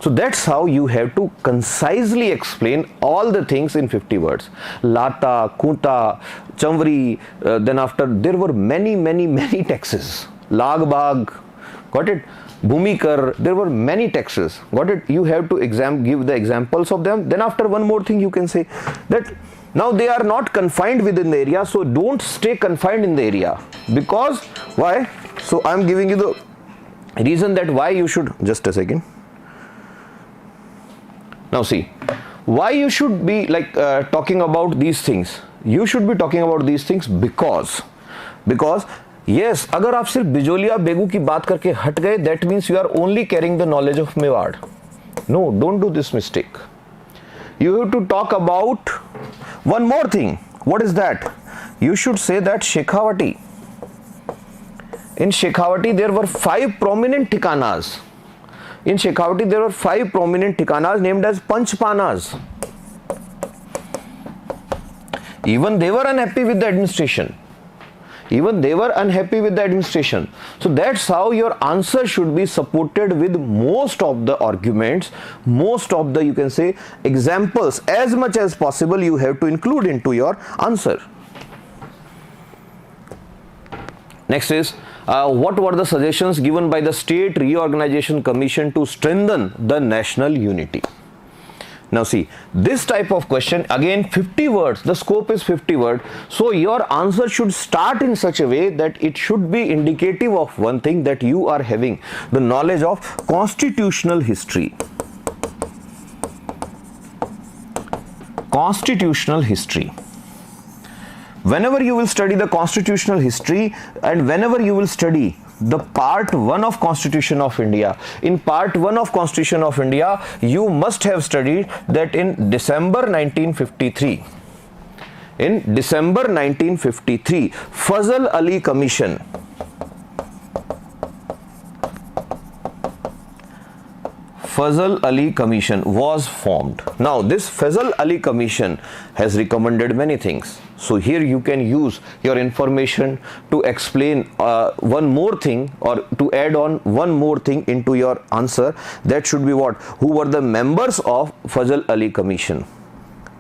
So that's how you have to concisely explain all the things in 50 words. Lata, Kuta, Chamvari, then after there were many taxes. Lagbag, got it? Bhumikar, there were many taxes. Got it? You have to give the examples of them. Then after one more thing you can say that now they are not confined within the area, so don't stay confined in the area. Because why? So I am giving you the reason that why you should, just a second. Now see, why you should be like talking about these things. You should be talking about these things because yes, अगर आप सिर्फ बिजोलिया बेगू की बात करके हट गए, that means you are only carrying the knowledge of Mewar. No, don't do this mistake. You have to talk about one more thing. What is that? You should say that Shekhawati. In Shekhawati there were 5 prominent ठिकानास. In Shekhawati there were 5 prominent ठिकानास named as Panchpanas. Even they were unhappy with the administration. So that's how your answer should be supported with most of the arguments, most of the, you can say, examples. As much as possible you have to include into your answer. Next is what were the suggestions given by the State Reorganization Commission to strengthen the national unity? Now see, this type of question, again 50 words, the scope is 50 words, so your answer should start in such a way that it should be indicative of one thing, that you are having the knowledge of constitutional history. Whenever you will study the constitutional history and whenever you will study the part 1 of Constitution of India, in part 1 of Constitution of India you must have studied that in December 1953 Fazal Ali Commission was formed. Now this Fazal Ali Commission has recommended many things. So here you can use your information to explain one more thing, or to add on one more thing into your answer. That should be what? Who were the members of Fazal Ali Commission?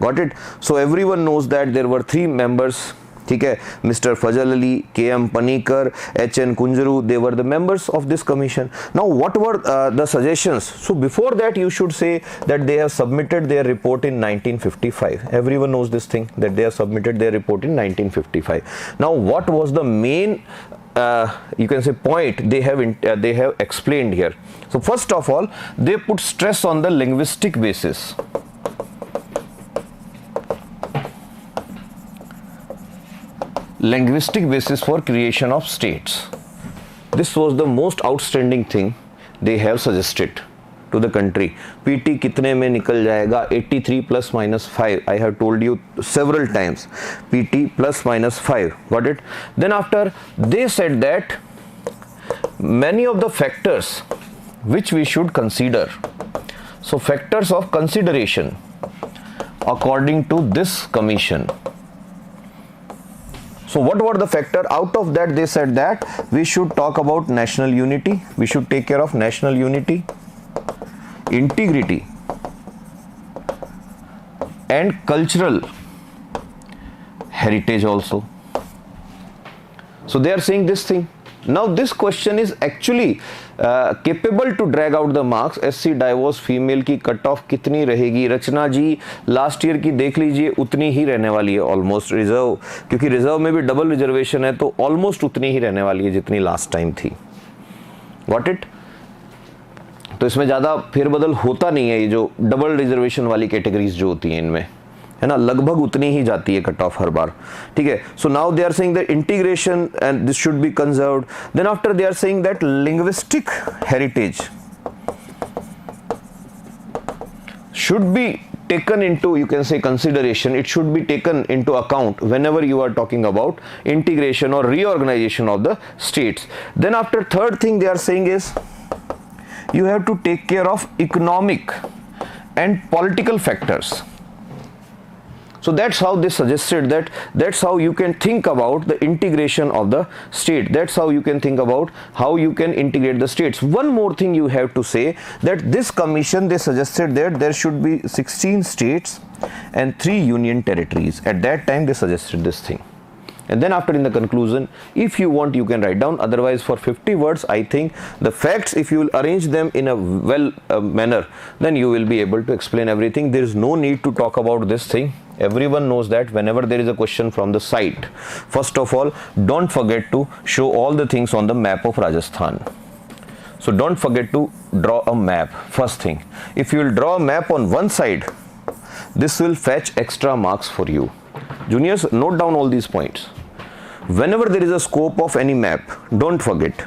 Got it? So everyone knows that there were 3 members. ठीक है, Mr. Fazal Ali, K.M. Panikar, H.N. Kunjuru, they were the members of this commission. Now what were the suggestions? So before that you should say that they have submitted their report in 1955. Everyone knows this thing, that they have submitted their report in 1955. Now what was the main you can say point they have explained here? So first of all, they put stress on the linguistic basis. Linguistic basis for creation of states. This was the most outstanding thing they have suggested to the country. PT कितने में निकल जाएगा? 83 plus minus 5. I have told you several times. PT plus minus 5. Got it? Then after, they said that many of the factors which we should consider. So factors of consideration according to this commission. So what were the factors? Out of that they said that we should talk about national unity, we should take care of national unity, integrity and cultural heritage also. So they are saying this thing. Now this question is actually capable to drag out the marks. SC divorce female की cut off कितनी रहेगी? रचना जी last year की देख लीजिए, उतनी ही रहने वाली है ऑलमोस्ट. रिजर्व, क्योंकि रिजर्व में भी डबल रिजर्वेशन है तो ऑलमोस्ट उतनी ही रहने वाली है जितनी लास्ट टाइम थी. Got it? तो इसमें ज़्यादा फेरबदल होता नहीं है. ये जो डबल रिजर्वेशन वाली कैटेगरीज जो होती हैं इनमें, है ना, लगभग उतनी ही जाती है कट ऑफ हर बार. ठीक है. So now they are saying that integration and this should be conserved. Then after they are saying that linguistic heritage should be taken into, you can say, consideration. It should be taken into account whenever you are talking about integration or reorganization of the states. Then after, third thing they are saying is you have to take care of economic and political factors. So that's how they suggested that that's how you can think about the integration of the state. That's how you can think about how you can integrate the states. One more thing you have to say, that this commission, they suggested that there should be 16 states and 3 union territories. At that time they suggested this thing. And then after, in the conclusion, if you want, you can write down. Otherwise, for 50 words, I think the facts, if you will arrange them in a well manner, then you will be able to explain everything. There is no need to talk about this thing. Everyone knows that whenever there is a question from the site, first of all, don't forget to show all the things on the map of Rajasthan. So don't forget to draw a map, first thing. If you will draw a map on one side, this will fetch extra marks for you. Juniors, note down all these points. Whenever there is a scope of any map, don't forget.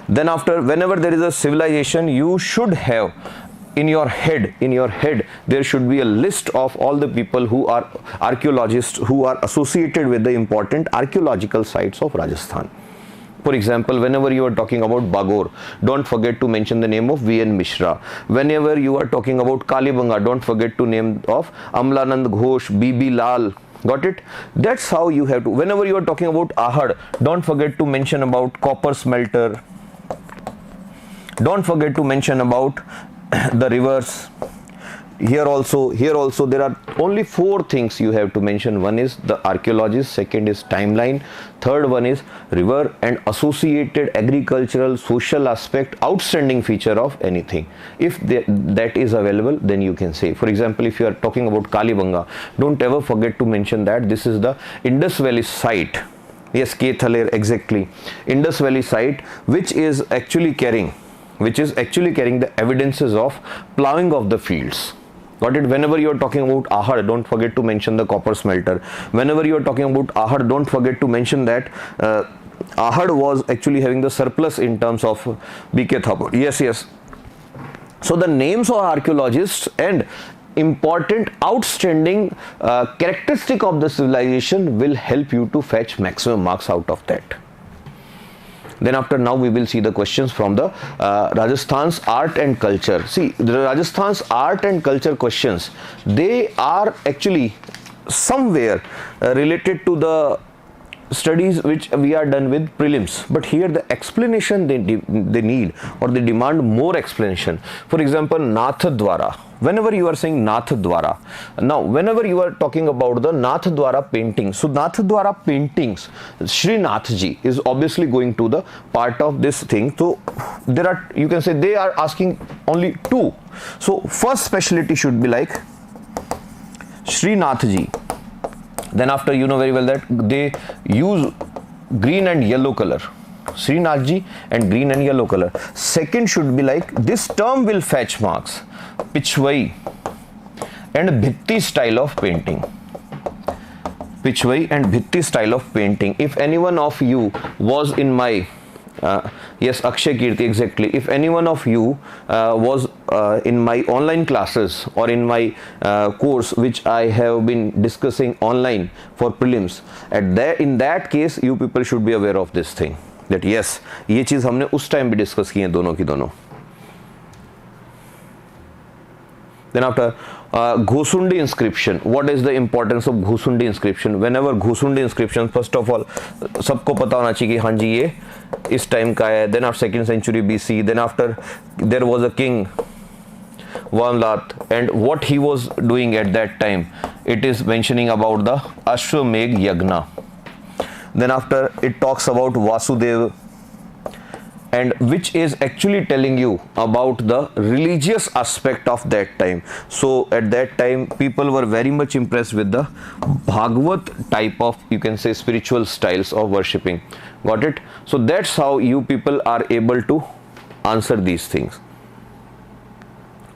Then after, whenever there is a civilization, you should have in your head, there should be a list of all the people who are archaeologists, who are associated with the important archaeological sites of Rajasthan. For example, whenever you are talking about Bagor, don't forget to mention the name of V.N. Mishra. Whenever you are talking about Kalibanga, don't forget to name of Amlanand Ghosh, B.B. Lal. Got it? That's how you have to. Whenever you are talking about Ahad, don't forget to mention about copper smelter. Don't forget to mention about the rivers. Here also there are only 4 things you have to mention. One is the archaeologist, second is timeline, third one is river and associated agricultural social aspect, outstanding feature of anything. If that is available, then you can say. For example, if you are talking about Kalibanga, don't ever forget to mention that this is the Indus Valley site. Yes, Kethaler, exactly. Indus Valley site, which is actually carrying the evidences of plowing of the fields. Got it? Whenever you are talking about Ahad, don't forget to mention the copper smelter. Whenever you are talking about Ahad, don't forget to mention that Ahad was actually having the surplus in terms of BK Thapur. Yes. So the names of archaeologists and important outstanding characteristic of the civilization will help you to fetch maximum marks out of that. Then after, now we will see the questions from the Rajasthan's art and culture. See, the Rajasthan's art and culture questions, they are actually somewhere related to the studies which we are done with prelims, but here the explanation they need, or they demand more explanation. For example, Nathdwara. Whenever you are saying Nathdwara, now whenever you are talking about the Nathdwara paintings, so Nathdwara paintings, Sri Nathji is obviously going to the part of this thing. So there are, you can say, they are asking only 2. So first specialty should be like Sri Nathji. Then after, you know very well that they use green and yellow color. Srinathji and green and yellow color. Second should be like, this term will fetch marks. Pichwai and Bhitti style of painting. Pichwai and Bhitti style of painting. If anyone of you was in my yes, Akshay Kirti, exactly. If any one of you was in my online classes or in my course which I have been discussing online for prelims, in that case you people should be aware of this thing, that yes, ये चीज़ हमने उस time भी discuss की है दोनों की दोनों. Then after Ghosundi inscription, what is the importance of Ghosundi inscription? Whenever Ghosundi inscription, first of all, सबको पता होना चाहिए कि हाँ जी ये इस टाइम का है. Then after 2nd century BC. Then after, there was a king Vamlat, and what he was doing at that time. It is mentioning about the Ashwamedh Yagna. Then after it talks about Vasudeva, and which is actually telling you about the religious aspect of that time. So at that time people were very much impressed with the Bhagavad type of, you can say, spiritual styles of worshipping. Got it? So that's how you people are able to answer these things.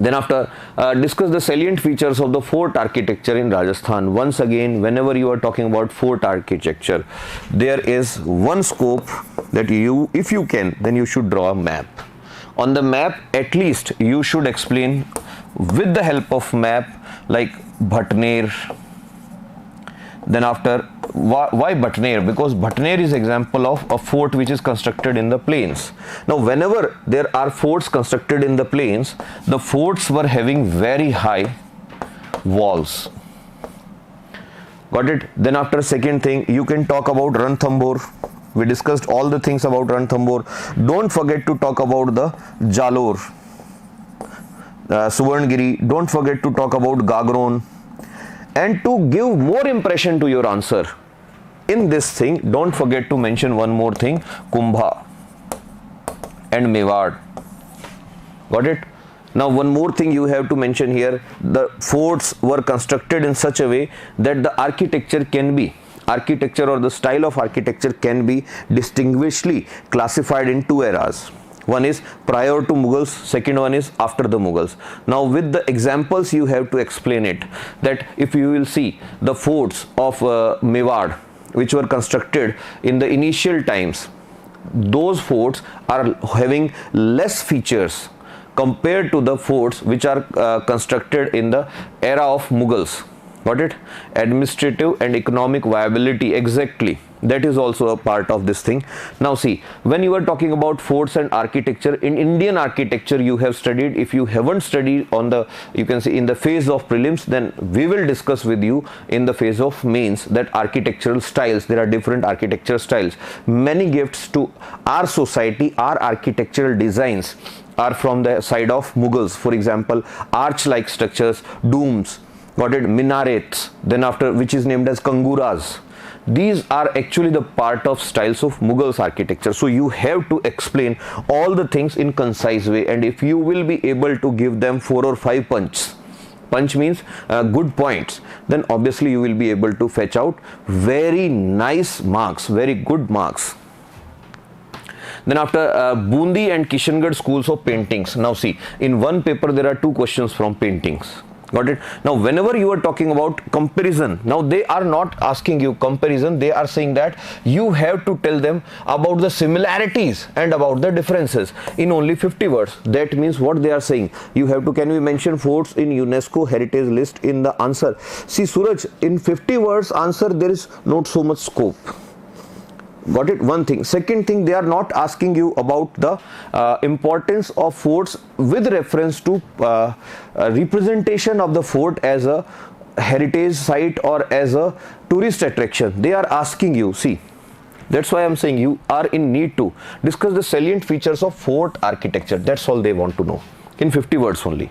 Then after discuss the salient features of the fort architecture in Rajasthan. Once again, whenever you are talking about fort architecture, there is one scope that you, if you can, then you should draw a map. On the map, at least you should explain with the help of map like Bhatner. Then after, why Bhatner? Because Bhatner is example of a fort which is constructed in the plains. Now whenever there are forts constructed in the plains, the forts were having very high walls. Got it? Then after, second thing, you can talk about Ranthambore. We discussed all the things about Ranthambore. Don't forget to talk about the Jalore, Suvarnagiri. Don't forget to talk about Gagron. And to give more impression to your answer in this thing, don't forget to mention one more thing, Kumbha and Mewad. Got it? Now one more thing you have to mention here, the forts were constructed in such a way that the architecture or the style of architecture can be distinguishedly classified in two eras. One is prior to Mughals, second one is after the Mughals. Now with the examples you have to explain it, that if you will see the forts of Mewad which were constructed in the initial times, those forts are having less features compared to the forts which are constructed in the era of Mughals. Got it? Administrative and economic viability, exactly. That is also a part of this thing. Now see, when you are talking about forts and architecture, in Indian architecture you have studied. If you haven't studied on the, you can say, in the phase of prelims, then we will discuss with you in the phase of mains that architectural styles, there are different architectural styles. Many gifts to our society, our architectural designs are from the side of Mughals. For example, arch-like structures, domes, got it, minarets, then after, which is named as kanguras. These are actually the part of styles of Mughals architecture. So you have to explain all the things in concise way, and if you will be able to give them 4 or 5 punch means good points, then obviously you will be able to fetch out very nice marks, very good marks. Then after Bundi and Kishangarh schools of paintings. Now see, in one paper there are 2 questions from paintings. Got it? Now whenever you are talking about comparison, now they are not asking you comparison, they are saying that you have to tell them about the similarities and about the differences in only 50 words. That means what they are saying, you have to, can we mention forts in UNESCO heritage list in the answer? See Suraj, in 50 words answer there is not so much scope. Got it? One thing. Second thing, they are not asking you about the importance of forts with reference to representation of the fort as a heritage site or as a tourist attraction. They are asking you, see, that's why I am saying you are in need to discuss the salient features of fort architecture. That's all they want to know in 50 words only.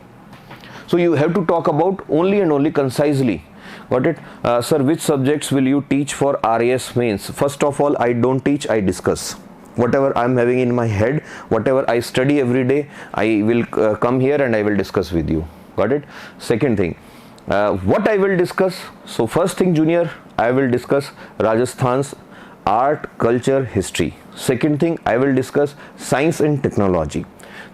So you have to talk about only and only concisely. Got it? Sir, which subjects will you teach for RAS mains? First of all, I don't teach, I discuss. Whatever I am having in my head, whatever I study every day, I will come here and I will discuss with you. Got it? Second thing, what I will discuss? So first thing, junior, I will discuss Rajasthan's art, culture, history. Second thing, I will discuss science and technology.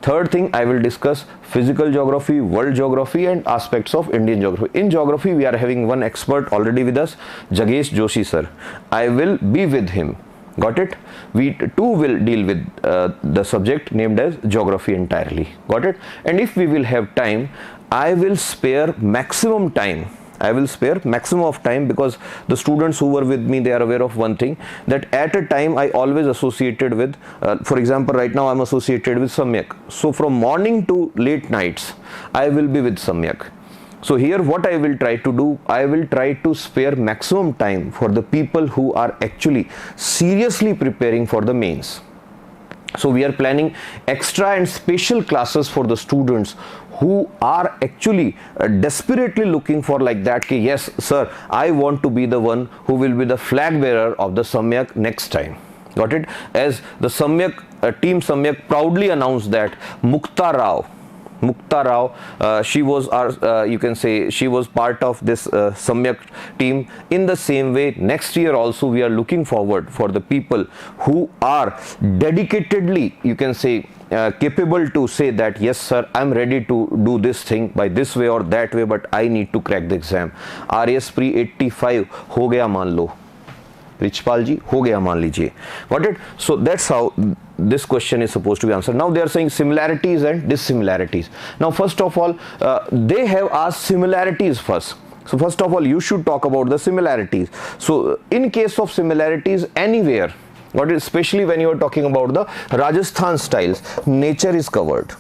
Third thing, I will discuss physical geography, world geography and aspects of Indian geography. In geography, we are having one expert already with us, Jagesh Joshi sir. I will be with him. Got it? We too will deal with the subject named as geography entirely. Got it? And if we will have time, I will spare maximum time. I will spare maximum of time, because the students who were with me, they are aware of one thing, that at a time I always associated with, for example, right now I am associated with Samyak. So from morning to late nights, I will be with Samyak. So here what I will try to do, I will try to spare maximum time for the people who are actually seriously preparing for the mains. So we are planning extra and special classes for the students who are actually desperately looking for like that ki yes sir, I want to be the one who will be the flag bearer of the Samyak next time. Got it? As the Samyak team Samyak proudly announced that Mukta Rao, she was our, you can say, she was part of this Samyak team. In the same way, next year also we are looking forward for the people who are dedicatedly, you can say, capable to say that yes sir, I'm ready to do this thing by this way or that way, but I need to crack the exam. RAS pre 85 हो गया मान लो, रिचपाल जी हो गया मान लीजिए. Got it? So that's how this question is supposed to be answered. Now they are saying similarities and dissimilarities. Now first of all, they have asked similarities first. So first of all, you should talk about the similarities. So in case of similarities anywhere, what is, especially when you are talking about the Rajasthan styles, nature is covered.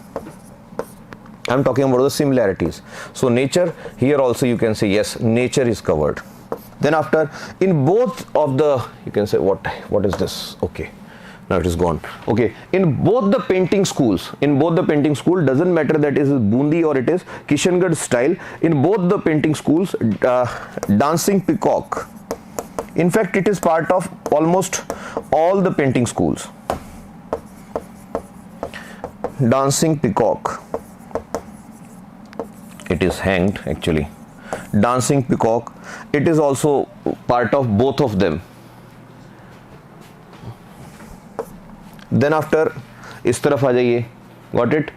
I'm talking about the similarities. So nature, here also you can say yes, nature is covered. Then after, in both of the, you can say what is this? Okay, now it is gone. Okay, in both the painting schools, doesn't matter that is Bundi or it is Kishangarh style, in both the painting schools, dancing peacock, in fact it is part of almost all the painting schools. Dancing peacock, it is hanged actually. Dancing peacock, it is also part of both of them. Then after, इस तरफ आ जाइए, got it?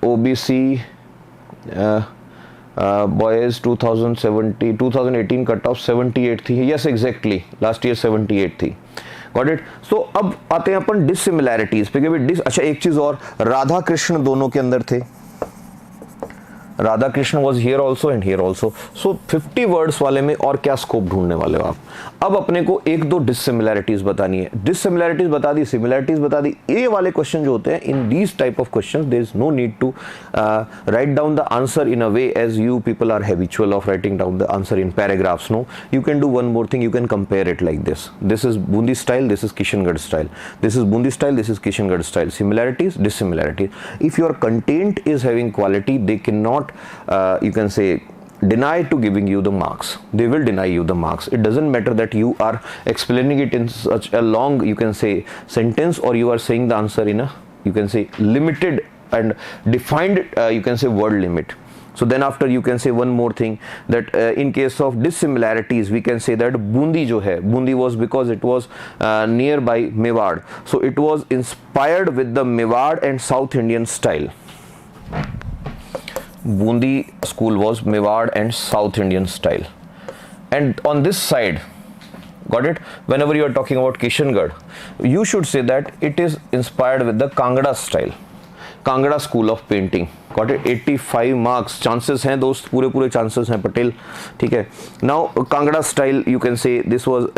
OBC boys 2018 cut off 78 थी. Yes, exactly. Last year 78 थी. Got it? So अब आते हैं अपन dissimilarities पे. अच्छा एक चीज और, राधा कृष्ण दोनों के अंदर थे. Radha Krishna was here also and here also. So 50 words वाले में और क्या स्कोप ढूंढने वाले हो आप. अब अपने को एक दो डिससिमिलैरिटीज बतानी है. डिससिमिलैरिटीज बता दी, सिमिलैरिटीज बता दी. ये वाले क्वेश्चन जो होते हैं, in these type of questions there is no need to write down the answer in a way as you people are habitual of writing down the answer in paragraphs. No, you can do one more thing, you can compare it like this. This is Bundi style, this is Kishangarh style. This is Bundi style, this is Kishangarh style. Similarities, dissimilarities. If your content is having quality, they can not you can say deny to giving you the marks. They will deny you the marks. It doesn't matter that you are explaining it in such a long, you can say, sentence, or you are saying the answer in a, you can say, limited and defined, you can say, word limit. So then after you can say one more thing, that in case of dissimilarities we can say that Bundi jo hai, Bundi was because it was nearby Mewad, so it was inspired with the Mewad and South Indian style. Bundi school was Mewad and South Indian style. And on this side, got it, whenever you are talking about Kishangarh, you should say that it is inspired with the Kangra style, Kangra school of painting. Got it? 85 marks, chances हैं दोस्त, पूरे chances हैं पटेल, ठीक है. Now Kangra style, you can say this was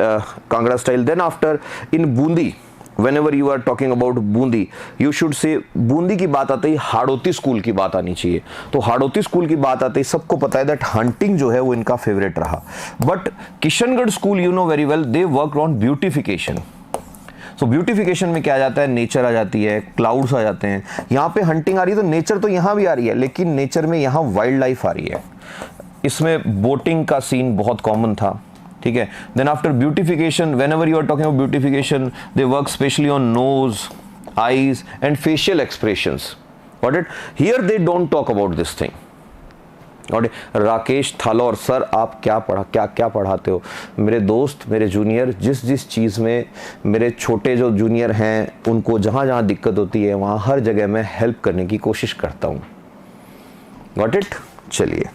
Kangra style. Then after, in Bundi, whenever you are talking about Bundi, you should say, Bundi की बात आते ही Hadoti school की बात आनी चाहिए. तो हाड़ौती स्कूल की बात आते ही सबको पता है दैट हंटिंग जो है वो इनका फेवरेट रहा. But Kishangarh school, you know very well, they work on beautification. So beautification में क्या आ जाता है, नेचर आ जाती है, क्लाउड्स आ जाते हैं. यहाँ पे हंटिंग आ रही है तो नेचर तो यहाँ भी आ रही है, लेकिन नेचर में यहाँ वाइल्ड लाइफ आ रही है. इसमें बोटिंग का सीन बहुत कॉमन था, ठीक है. Then after beautification, whenever you are talking about beautification, they work specially on nose, eyes and facial expressions. Got it? Here they don't talk about this thing. Got it? Rakesh Thalaur sir, आप क्या पढ़ाते हो? मेरे दोस्त, मेरे जूनियर, जिस चीज़ में मेरे छोटे जो जूनियर हैं उनको जहाँ दिक्कत होती है वहाँ हर जगह मैं हेल्प करने की कोशिश करता हूँ. Got it? चलिए.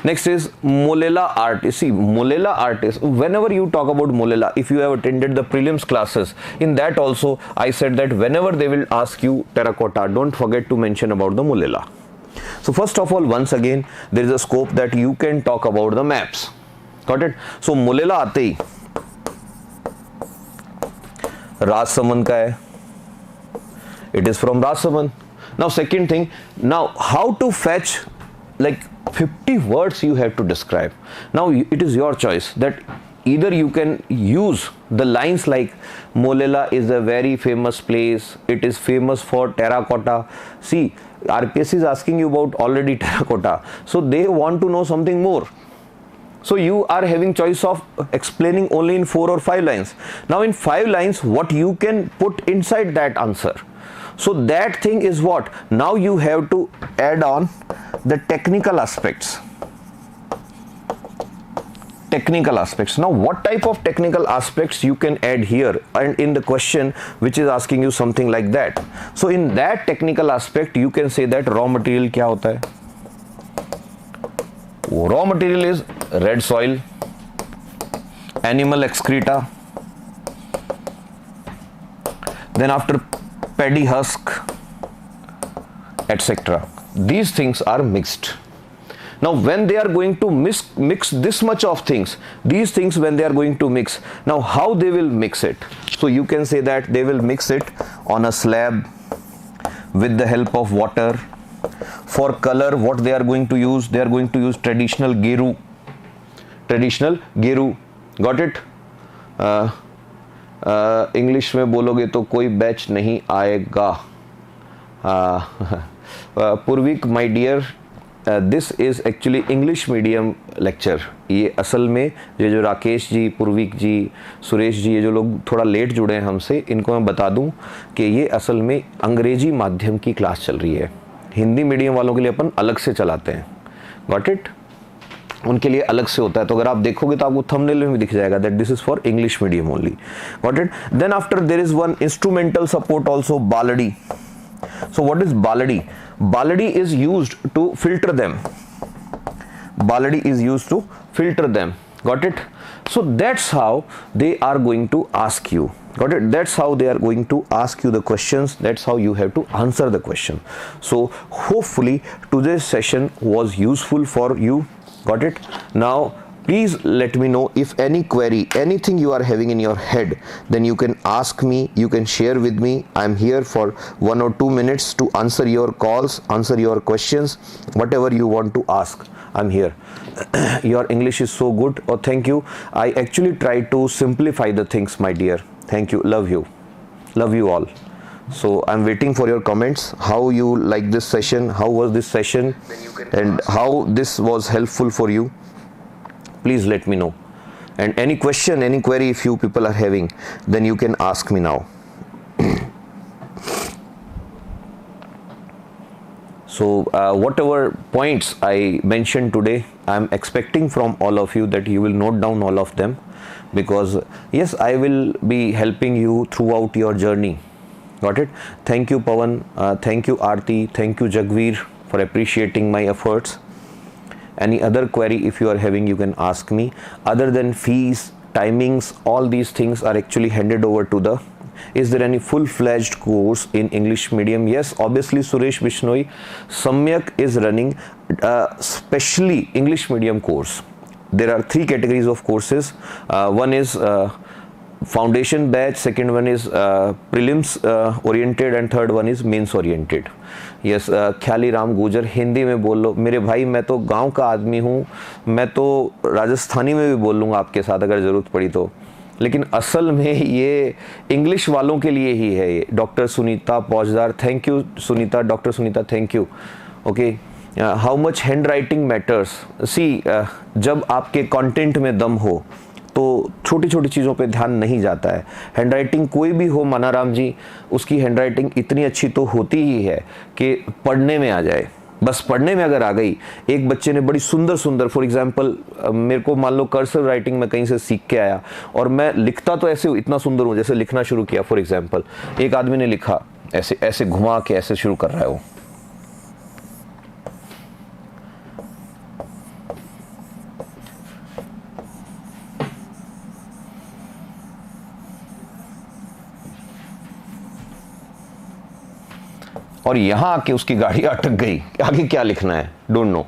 Next is Molela art. You see, Molela art is, whenever you talk about Molela, if you have attended the prelims classes, in that also I said that whenever they will ask you terracotta, don't forget to mention about the Molela. So first of all, once again, there is a scope that you can talk about the maps. Got it? So Molela आते ही राजसमंद का है. It is from Rajsamand. Now second thing, now how to fetch like 50 words you have to describe. Now it is your choice that either you can use the lines like Molela is a very famous place, it is famous for terracotta. See, RPS is asking you about already terracotta, so they want to know something more. So you are having choice of explaining only in 4 or 5 lines. Now in 5 lines, what you can put inside that answer. So that thing is what? Now you have to add on the technical aspects. Technical aspects. Now what type of technical aspects you can add here and in the question which is asking you something like that. So in that technical aspect you can say that raw material क्या होता है? Raw material is red soil, animal excreta, then after paddy husk, etc. These things are mixed. Now when they are going to mix this much of things, these things when they are going to mix, now how they will mix it? So you can say that they will mix it on a slab with the help of water. For color, what they are going to use? They are going to use traditional geru. Traditional geru. Got it? English में बोलोगे तो कोई batch नहीं आएगा. Purvik my dear, this is actually English medium lecture. ये असल में ये जो राकेश जी, पूर्विक जी, सुरेश जी, ये जो लोग थोड़ा लेट जुड़े हैं हमसे, इनको मैं बता दूं कि ये असल में अंग्रेजी माध्यम की क्लास चल रही है. हिंदी मीडियम वालों के लिए अपन अलग से चलाते हैं. Got it? उनके लिए अलग से होता है. तो अगर आप देखोगे तो आपको थंबनेल में भी दिख जाएगा that this is for English medium only. Got it? Then after there is one instrumental support also, Baldi. So what is Baldi? Baldi is used to filter them. Baldi is used to filter them. Got it? So that's how they are going to ask you. Got it? That's how they are going to ask you the questions. That's how you have to answer the question. So hopefully today's session was useful for you. Got it? Now please let me know if any query, anything you are having in your head, then you can ask me, you can share with me. I'm here for 1 or 2 minutes to answer your calls, answer your questions, whatever you want to ask. I'm here. Your English is so good. Oh, thank you. I actually try to simplify the things, my dear. Thank you. Love you. Love you all. So I'm waiting for your comments. How you like this session? How was this session? And how this was helpful for you? Please let me know. And any question, any query if you people are having, then you can ask me now. So whatever points I mentioned today, I'm expecting from all of you that you will note down all of them, because yes, I will be helping you throughout your journey. Got it? Thank you, Pawan. Thank you, Aarti. Thank you, Jagveer, for appreciating my efforts. Any other query if you are having, you can ask me. Other than fees, timings, all these things are actually handed over to the. Is there any full-fledged course in English medium? Yes, obviously, Suresh Bishnoi, Samyak is running specially English medium course. There are 3 categories of courses. One is foundation batch, second one is prelims oriented, and third one is mains oriented. Yes, ख्याली राम गुजर, हिंदी में बोल लो मेरे भाई, मैं तो गांव का आदमी हूँ, मैं तो राजस्थानी में भी बोल लूँगा आपके साथ अगर ज़रूरत पड़ी तो. लेकिन असल में ये इंग्लिश वालों के लिए ही है. ये doctor Sunita Paujdar, thank you Sunita, doctor Sunita, thank you. Okay, how much hand writing matters? See, जब आपके कंटेंट में दम हो तो छोटी छोटी चीज़ों पे ध्यान नहीं जाता है. हैंड राइटिंग कोई भी हो, मानाराम जी, उसकी हैंड राइटिंग इतनी अच्छी तो होती ही है कि पढ़ने में आ जाए. बस पढ़ने में अगर आ गई, एक बच्चे ने बड़ी सुंदर सुंदर, फॉर एग्जांपल मेरे को मान लो कर्सिव राइटिंग में कहीं से सीख के आया और मैं लिखता तो ऐसे इतना सुंदर हूँ, जैसे लिखना शुरू किया. फॉर एग्जांपल एक आदमी ने लिखा ऐसे ऐसे घुमा के ऐसे शुरू कर रहा है वो. और यहाँ आके उसकी गाड़ी अटक गई, आगे क्या लिखना है, डोंट नो.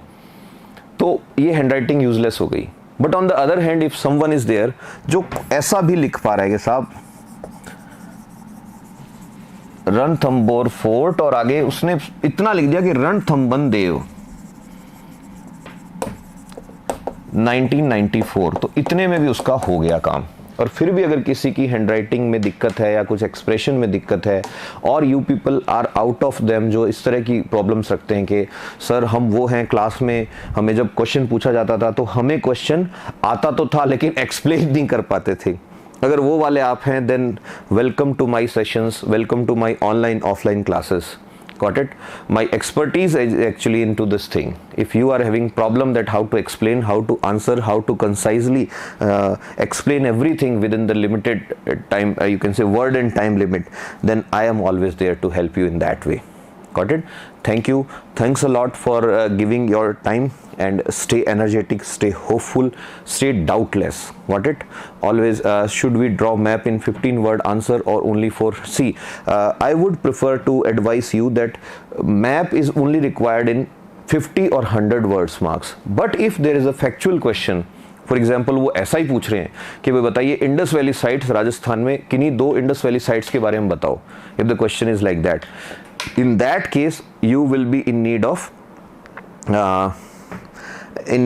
तो ये हैंड राइटिंग यूजलेस हो गई. But on the other hand, if someone is there जो ऐसा भी लिख पा रहा है कि साहब रणथंबोर फोर्ट, और आगे उसने इतना लिख दिया कि रणथंबन देव, 1994, तो इतने में भी उसका हो गया काम। और फिर भी अगर किसी की हैंडराइटिंग में दिक्कत है या कुछ एक्सप्रेशन में दिक्कत है, और you people are out of them, जो इस तरह की प्रॉब्लम्स रखते हैं कि सर हम वो हैं, क्लास में हमें जब क्वेश्चन पूछा जाता था तो हमें क्वेश्चन आता तो था लेकिन एक्सप्लेन नहीं कर पाते थे, अगर वो वाले आप हैं, then welcome to my sessions, welcome to my online offline classes. Got it? My expertise is actually into this thing. If you are having problem that how to explain, how to answer, how to concisely explain everything within the limited time, you can say word and time limit, then I am always there to help you in that way. Got it? Thank you. Thanks a lot for giving your time, and stay energetic, stay hopeful, stay doubtless. Got it? Always, should we draw map in 15-word answer or only for C? I would prefer to advise you that map is only required in 50 or 100 words marks. But if there is a factual question, for example वो ऐसा ही पूछ रहे हैं कि भाई बताइए Indus valley sites Rajasthan में किन्हीं 2 इंडस वैली साइट्स के बारे में बताओ, if the question is like that, in that case you will be in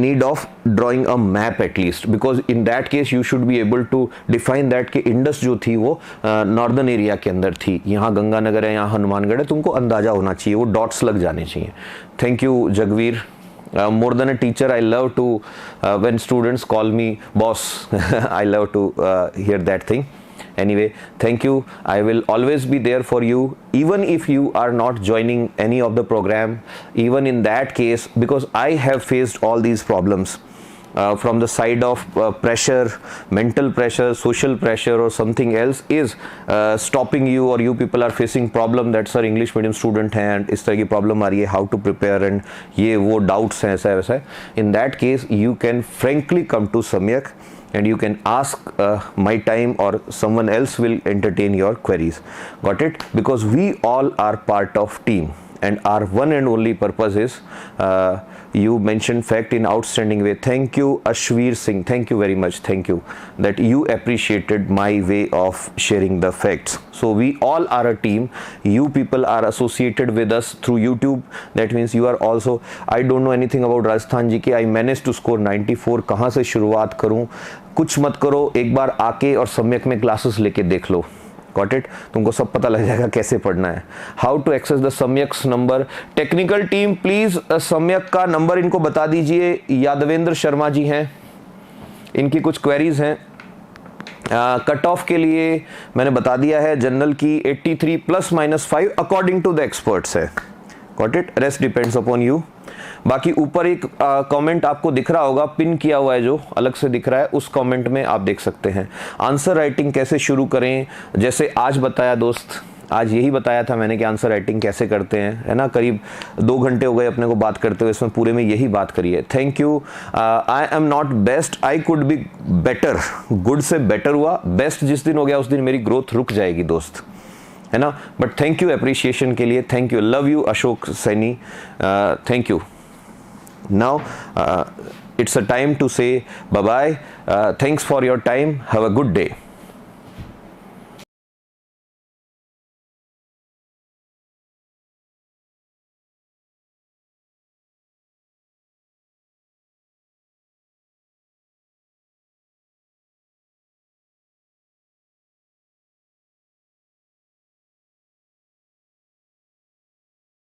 need of drawing a map at least, because in that case you should be able to define that कि Indus जो थी वो northern area के अंदर थी, यहाँ गंगानगर है, यहाँ हनुमानगढ़ है, तुमको अंदाजा होना चाहिए, वो डॉट्स लग जाने चाहिए. Thank you Jagveer. More than a teacher, I love to when students call me boss. I love to hear that thing. Anyway, thank you. I will always be there for you, even if you are not joining any of the program, even in that case, because I have faced all these problems from the side of pressure, mental pressure, social pressure or something else is stopping you, or you people are facing problem that sir English medium student हैं and इस तरह की problem आ रही है, how to prepare and ये वो doubts हैं, ऐसा वैसा है. In that case you can frankly come to Samyak and you can ask my time, or someone else will entertain your queries. Got it? Because we all are part of team, and our one and only purpose is you mentioned fact in outstanding way. Thank you Ashveer Singh, thank you very much, thank you that you appreciated my way of sharing the facts. So we all are a team. You people are associated with us through YouTube. That means you are also, I don't know anything about Rajasthan GK. I managed to score 94. कहाँ से शुरुआत करूँ? कुछ मत करो, एक बार आके और सम्यक में क्लासेस लेके देख लो. Got it? तुमको सब पता लग जाएगा कैसे पढ़ना है. How to access the Samyak's number. Technical team please Samyak का नंबर इनको बता दीजिए. यादवेंद्र शर्मा जी हैं, इनकी कुछ क्वेरीज हैं. कट ऑफ के लिए मैंने बता दिया है, जनरल की 83 ±5 अकॉर्डिंग टू द एक्सपर्ट्स है. Got it? Rest depends upon you. बाकी ऊपर एक कमेंट आपको दिख रहा होगा, पिन किया हुआ है, जो अलग से दिख रहा है, उस कमेंट में आप देख सकते हैं. आंसर राइटिंग कैसे शुरू करें, जैसे आज बताया दोस्त, आज यही बताया था मैंने कि आंसर राइटिंग कैसे करते हैं, है ना. करीब 2 घंटे हो गए अपने को बात करते हुए, इसमें पूरे में यही बात करी है. Thank you. I am not best, I could be better. Good से बेटर हुआ, बेस्ट जिस दिन हो गया उस दिन मेरी ग्रोथ रुक जाएगी दोस्त, है ना. बट थैंक यू अप्रिशिएशन के लिए. Thank you. Love you Ashok Saini. Thank you. Now it's a time to say bye bye. Thanks for your time. Have a good day.